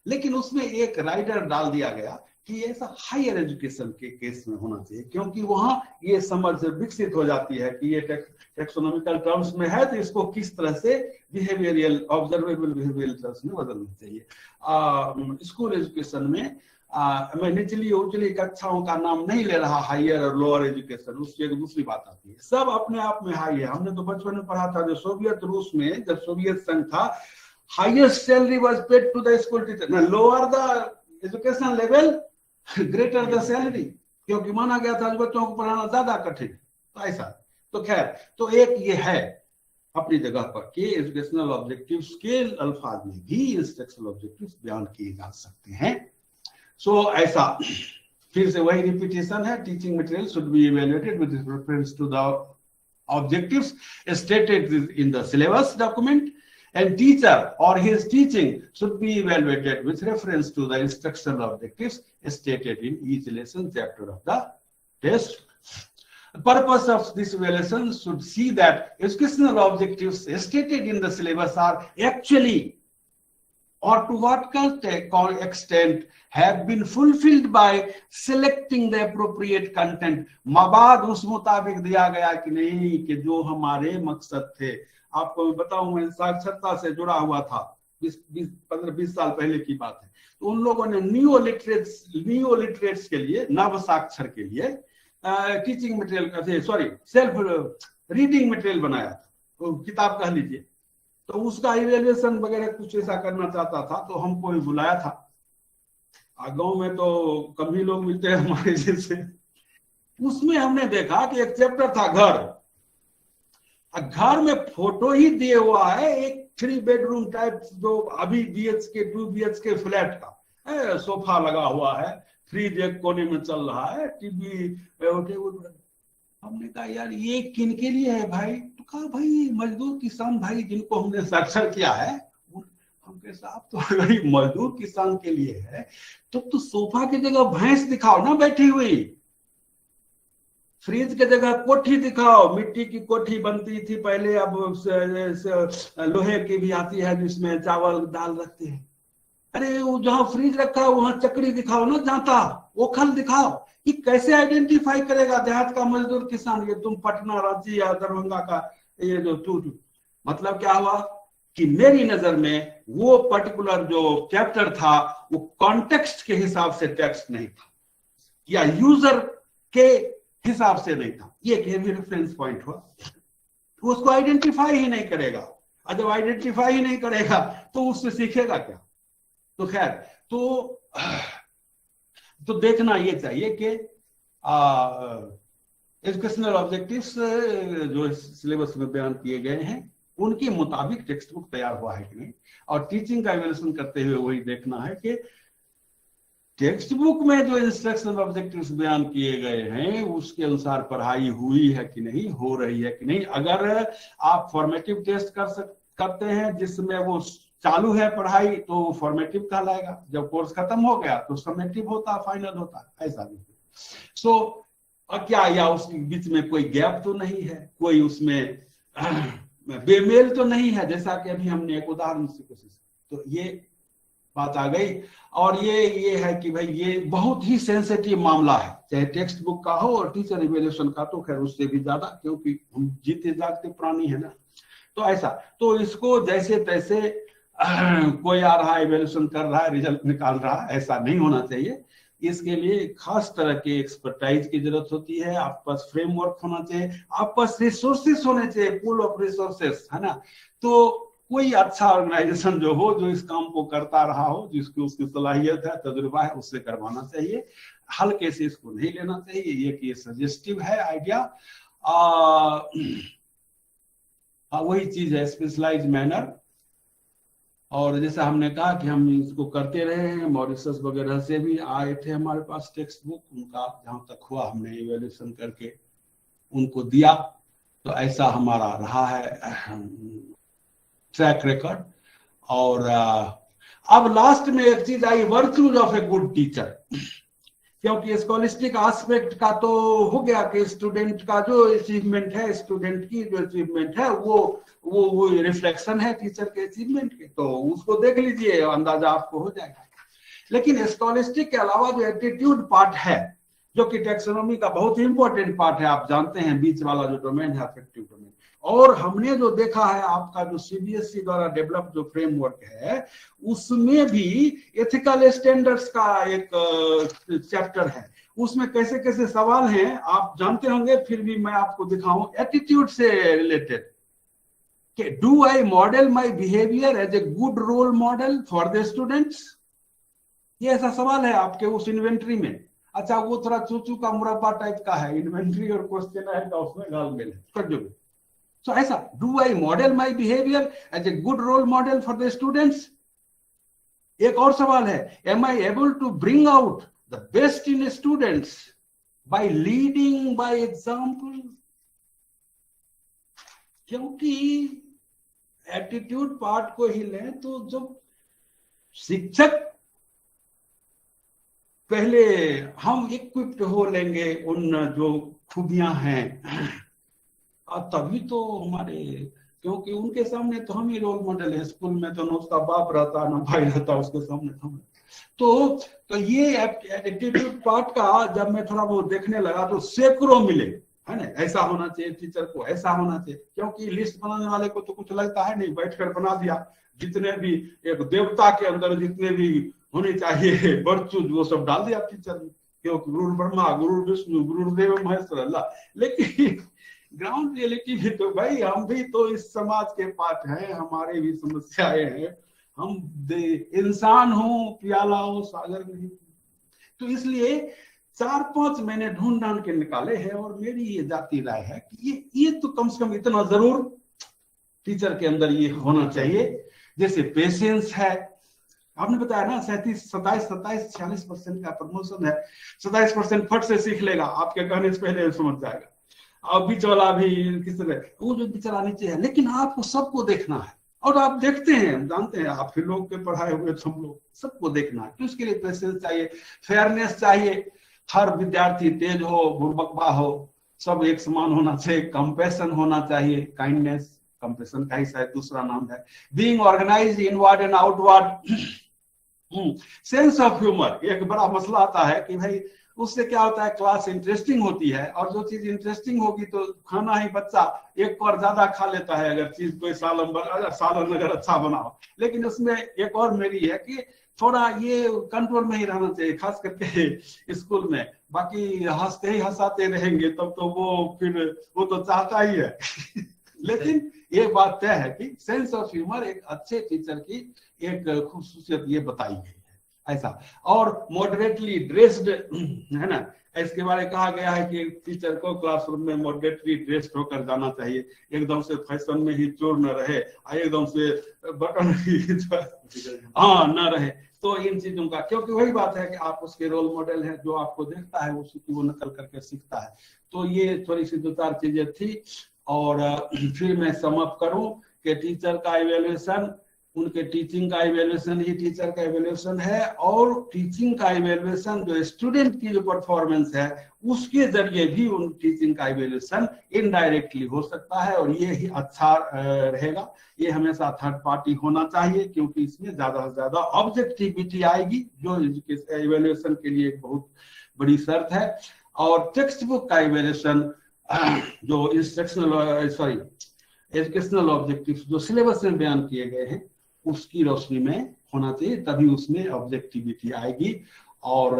लेकिन उसमें एक राइडर डाल दिया गया कि ऐसा हायर एजुकेशन के केस में होना चाहिए, क्योंकि वहां ये समझ विकसित हो जाती है कि ये टैक्सोनॉमिकल टर्म्स में है तो इसको किस तरह से बिहेवियरल ऑब्जर्वेबल बिहेवियरल टर्म्स में बदलना चाहिए। स्कूल एजुकेशन में मैं निचली उचली कक्षाओं का नाम नहीं ले रहा, हायर और लोअर एजुकेशन, उसकी एक दूसरी बात आती है। सब अपने आप में हाई है। हमने तो बचपन में पढ़ा था, जो सोवियत रूस में जब सोवियत संघ था, highest salary was paid to the school teacher, lower the education level greater the salary, क्योंकि माना गया था बच्चों को पढ़ाना ज्यादा कठिन। तो ऐसा, तो खैर, तो एक ये है अपनी जगह पर कि एजुकेशनल ऑब्जेक्टिव्स के अल्फाज में भी इंस्ट्रक्शनल ऑब्जेक्टिव्स बयान किए जा सकते हैं। ऐसा फिर से वही रिपीटेशन है। Teaching material should be evaluated with reference to the objectives stated in the syllabus document, and teacher or his teaching should be evaluated with reference to the instructional objectives stated in each lesson chapter of the test. The purpose of this evaluation should see that educational objectives stated in the syllabus are actually or to what extent have been fulfilled by selecting the appropriate content। मवाद उस मुताबिक दिया गया कि नहीं कि जो हमारे मकसद थे। आपको मैं बताऊं, मैं साक्षरता से जुड़ा हुआ था, 15-20 साल पहले की बात है। तो उन लोगों ने नियो लिटरेट्स के लिए, नव साक्षर के लिए teaching material, self reading material बनाया था, तो किताब कह लीजिए। तो उसका इवैल्यूएशन वगैरह कुछ ऐसा करना चाहता था, तो हमको भी बुलाया था। गांव में तो कम ही लोग मिलते हैं हमारे जैसे। उसमें हमने देखा कि एक चैप्टर था घर में फोटो ही दिए हुआ है, एक 3 बेडरूम टाइप, जो अभी BHK 2 BHK फ्लैट का सोफा लगा हुआ है, फ्रिज एक कोने में चल रहा है, टीवी। हमने कहा यार ये किन के लिए है भाई? तो कहा भाई मजदूर किसान भाई जिनको हमने साक्षर किया है। हम कहे साहब तो भाई मजदूर किसान के लिए है, तो सोफा की जगह भैंस दिखाओ ना बैठी हुई, फ्रिज के जगह कोठी दिखाओ। मिट्टी की कोठी बनती थी पहले, अब लोहे की भी आती है जिसमें चावल दाल रखते हैं। अरे वो जहां फ्रिज रखा है वहां चकड़ी दिखाओ ना, जाता ओखल दिखाओ। ये कैसे आइडेंटिफाई करेगा देहात का मजदूर किसान? ये तुम पटना, रांची या दरभंगा का ये जो मतलब क्या हुआ कि मेरी नजर में वो पर्टिकुलर जो चैप्टर था वो कॉन्टेक्स्ट के हिसाब से टेक्स्ट नहीं था, या यूजर के हिसाब से नहीं था। ये एक हेवी रेफरेंस पॉइंट हुआ। उसको आइडेंटिफाई ही नहीं करेगा, और जब आइडेंटिफाई ही नहीं करेगा तो उससे सीखेगा क्या? तो खैर, तो देखना ये चाहिए कि एजुकेशनल ऑब्जेक्टिव्स जो सिलेबस में बयान किए गए हैं उनके मुताबिक टेक्स्ट बुक तैयार हुआ है कि नहीं। और टीचिंग का इवैल्यूएशन करते हुए वही देखना है कि टेक्स्ट बुक में जो इंस्ट्रक्शनल ऑब्जेक्टिव्स बयान किए गए हैं उसके अनुसार पढ़ाई हुई है कि नहीं, हो रही है कि नहीं। अगर आप फॉर्मेटिव टेस्ट करते हैं जिसमें वो चालू है पढ़ाई, तो वो फॉर्मेटिव कहलाएगा। जब कोर्स खत्म हो गया तो समेटिव होता, फाइनल होता, ऐसा नहीं। क्या या उसके बीच में कोई गैप तो नहीं है, कोई उसमें बेमेल तो नहीं है, जैसा कि अभी हमने एक उदाहरण से कोशिश, तो ये बात आ गई। और ये है कि भाई ये बहुत ही सेंसिटिव मामला है, चाहे टेक्स्ट बुक का हो और टीचर इवेल्यूशन का तो खैर उससे भी ज्यादा, क्योंकि हम जीते जागते प्राणी है ना। तो ऐसा, तो इसको जैसे तैसे कोई आ रहा है, इवेल्यूशन कर रहा है, रिजल्ट निकाल रहा है, ऐसा नहीं होना चाहिए। इसके लिए खास तरह के एक्सपर्टाइज की जरूरत होती है, आपके पास फ्रेमवर्क होना चाहिए, आपके पास रिसोर्सेस होने चाहिए, पूल ऑफ रिसोर्सेस, है ना। तो कोई अच्छा ऑर्गेनाइजेशन जो हो, जो इस काम को करता रहा हो, जिसकी उसकी सलाहियत है, तजुर्बा है, उससे करवाना चाहिए। हल्के से इसको नहीं लेना चाहिए, ये सजेस्टिव है आइडिया। वही चीज है स्पेशलाइज मैनर। और जैसा हमने कहा कि हम इसको करते रहे हैं, मॉरिशस वगैरह से भी आए थे हमारे पास टेक्स्ट बुक, उनका जहां तक हुआ हमने इवेल्यूशन करके उनको दिया। तो ऐसा हमारा रहा है ट्रैक रिकॉर्ड। और अब लास्ट में एक चीज आई, virtues of a good teacher. क्योंकि स्कॉलिस्टिक एस्पेक्ट का तो हो गया कि स्टूडेंट का जो अचीवमेंट है, स्टूडेंट की जो अचीवमेंट है वो रिफ्लेक्शन है टीचर के अचीवमेंट के, तो उसको देख लीजिए, अंदाजा आपको हो जाएगा। लेकिन स्कॉलिस्टिक के अलावा जो एटीट्यूड पार्ट है, जो कि टैक्सोनॉमी का बहुत ही इंपॉर्टेंट पार्ट है, आप जानते हैं बीच वाला जो डोमेन है अफेक्टिव डोमेन, और हमने जो देखा है आपका जो सीबीएसई द्वारा डेवलप जो फ्रेमवर्क है, उसमें भी एथिकल स्टैंडर्ड्स का एक चैप्टर है। उसमें कैसे कैसे सवाल हैं आप जानते होंगे, फिर भी मैं आपको दिखाऊं एटीट्यूड से रिलेटेड कि do I model my behaviour as a good role model for the students. ये ऐसा सवाल है आपके उस इन्वेंट्री में। अच्छा, वो थोड़ा चूचू का मुरब्बा टाइप का है, इन्वेंट्री और क्वेश्चन है का उसमें गालमेल है, कर दो। So ऐसा, do I model my behavior as a good role model for the students? एक और सवाल है, am I able to bring out the best in students by leading by example? क्योंकि एटीट्यूड पार्ट को ही लें तो जब शिक्षक पहले हम इक्विप्ड हो लेंगे उन जो खूबियां हैं, तभी तो हमारे, क्योंकि उनके सामने तो हम ही रोल मॉडल है। स्कूल में तो न उसका बाप रहता न भाई रहता, उसके सामने हम। तो ये एटीट्यूड पार्ट का जब मैं थोड़ा वो देखने लगा तो सैकड़ों मिले, है ना। ऐसा होना चाहिए टीचर को, ऐसा होना चाहिए, क्योंकि लिस्ट बनाने वाले को तो कुछ लगता है नहीं, बैठकर बना दिया। जितने भी एक देवता के अंदर जितने भी होने चाहिए वर्चूज, वो सब डाल दिया टीचर ने, क्योंकि गुरु ब्रह्मा, गुरु विष्णु, गुरुदेव महेश्वर अल्लाह। लेकिन ग्राउंड रियलिटी भी तो भाई, हम भी तो इस समाज के पार्ट हैं, हमारे भी समस्याएं हैं, हम इंसान हो, प्याला हो, सागर नहीं। तो इसलिए 4-5 महीने ढूंढ के निकाले हैं, और मेरी ये जाती राय है कि ये तो कम से कम इतना जरूर टीचर के अंदर ये होना चाहिए, जैसे पेशेंस है। आपने बताया ना 27-27-46% का प्रमोशन है, 27% फट से सीख लेगा, आपके कहने से पहले समझ जाएगा। अब बीच वाला भी किस तरह, वो जो बेचारा नीचे है, लेकिन आपको सबको देखना है, और आप देखते हैं, जानते हैं, आप फिर लोग के पढ़ाए हुए हम लोग सबको देखना है। तो इसके लिए पेशेंस चाहिए, फेयरनेस चाहिए, हर विद्यार्थी तेज हो, बुर्बकबा हो, सब एक समान होना चाहिए, कंपैशन होना चाहिए, काइंडनेस कंपैशन का ही शायद दूसरा नाम है, being organised inward and outward, sense of humour. एक बड़ा मसला आता है कि भाई उससे क्या होता है, क्लास इंटरेस्टिंग होती है, और जो चीज इंटरेस्टिंग होगी तो खाना ही बच्चा एक और ज्यादा खा लेता है, अगर चीज कोई सालन अगर अच्छा बनाओ। लेकिन उसमें एक और मेरी है कि थोड़ा ये कंट्रोल में ही रहना चाहिए, खास करके स्कूल में। बाकी हंसते ही हंसाते रहेंगे तब तो वो तो चाहता ही है लेकिन ये बात तय है कि सेंस ऑफ ह्यूमर एक अच्छे टीचर की एक खूबसूरत ये बताई गई है, ऐसा। और मॉडरेटली ड्रेस्ड, है ना, इसके बारे में कहा गया है कि टीचर को क्लासरूम में मॉडरेटली ड्रेस्ड होकर जाना चाहिए, एकदम से फैशन में ही चोर न रहे, एकदम से बटन हाँ न रहे। तो इन चीजों का, क्योंकि वही बात है कि आप उसके रोल मॉडल हैं, जो आपको देखता है उसी की वो नकल करके सीखता है। तो ये थोड़ी सी 2-4 चीजें थी। और फिर मैं समअप करूं कि टीचर का इवैल्यूएशन उनके टीचिंग का इवेल्युएशन ही टीचर का इवेल्युएशन है, और टीचिंग का इवेल्युएशन जो स्टूडेंट की जो परफॉर्मेंस है उसके जरिए भी उन टीचिंग का इवेल्युएशन इनडायरेक्टली हो सकता है, और ये ही अच्छा रहेगा। ये हमेशा थर्ड पार्टी होना चाहिए, क्योंकि इसमें ज्यादा से ज्यादा ऑब्जेक्टिविटी आएगी, जो इवेल्युएशन के लिए एक बहुत बड़ी शर्त है। और टेक्स्ट बुक का इवेल्युएशन जो इंस्ट्रक्शनल एजुकेशनल ऑब्जेक्टिव्स जो सिलेबस में बयान किए गए हैं उसकी रोशनी में होना चाहिए, तभी उसमें ऑब्जेक्टिविटी आएगी। और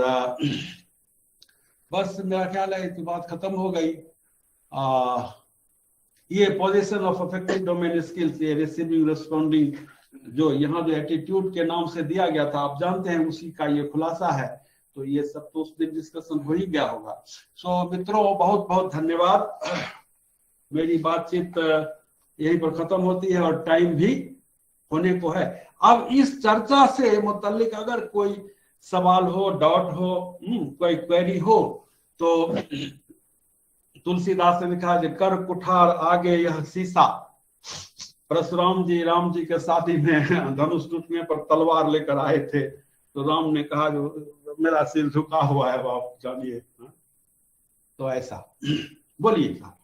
बस मेरा ख्याल है कि बात खत्म हो गई। ये position of affective domain skills, ये रिसीविंग रिस्पोंडिंग जो यहाँ जो एटीट्यूड के नाम से दिया गया था, आप जानते हैं उसी का ये खुलासा है। तो ये सब तो उस दिन डिस्कशन हो ही गया होगा। सो मित्रों, बहुत बहुत धन्यवाद। मेरी बातचीत यहीं पर खत्म होती है और टाइम भी होने को है। अब इस चर्चा से मुताल्लिक अगर कोई सवाल हो, डाउट हो, कोई क्वेरी हो, तो तुलसीदास ने लिखा है, कर कुठार आगे यह शीशा। परशुराम जी राम जी के शादी में धनुष टूटने पर तलवार लेकर आए थे, तो राम ने कहा जो मेरा सिर झुका हुआ है, आप जानिए। तो ऐसा बोलिए साहब।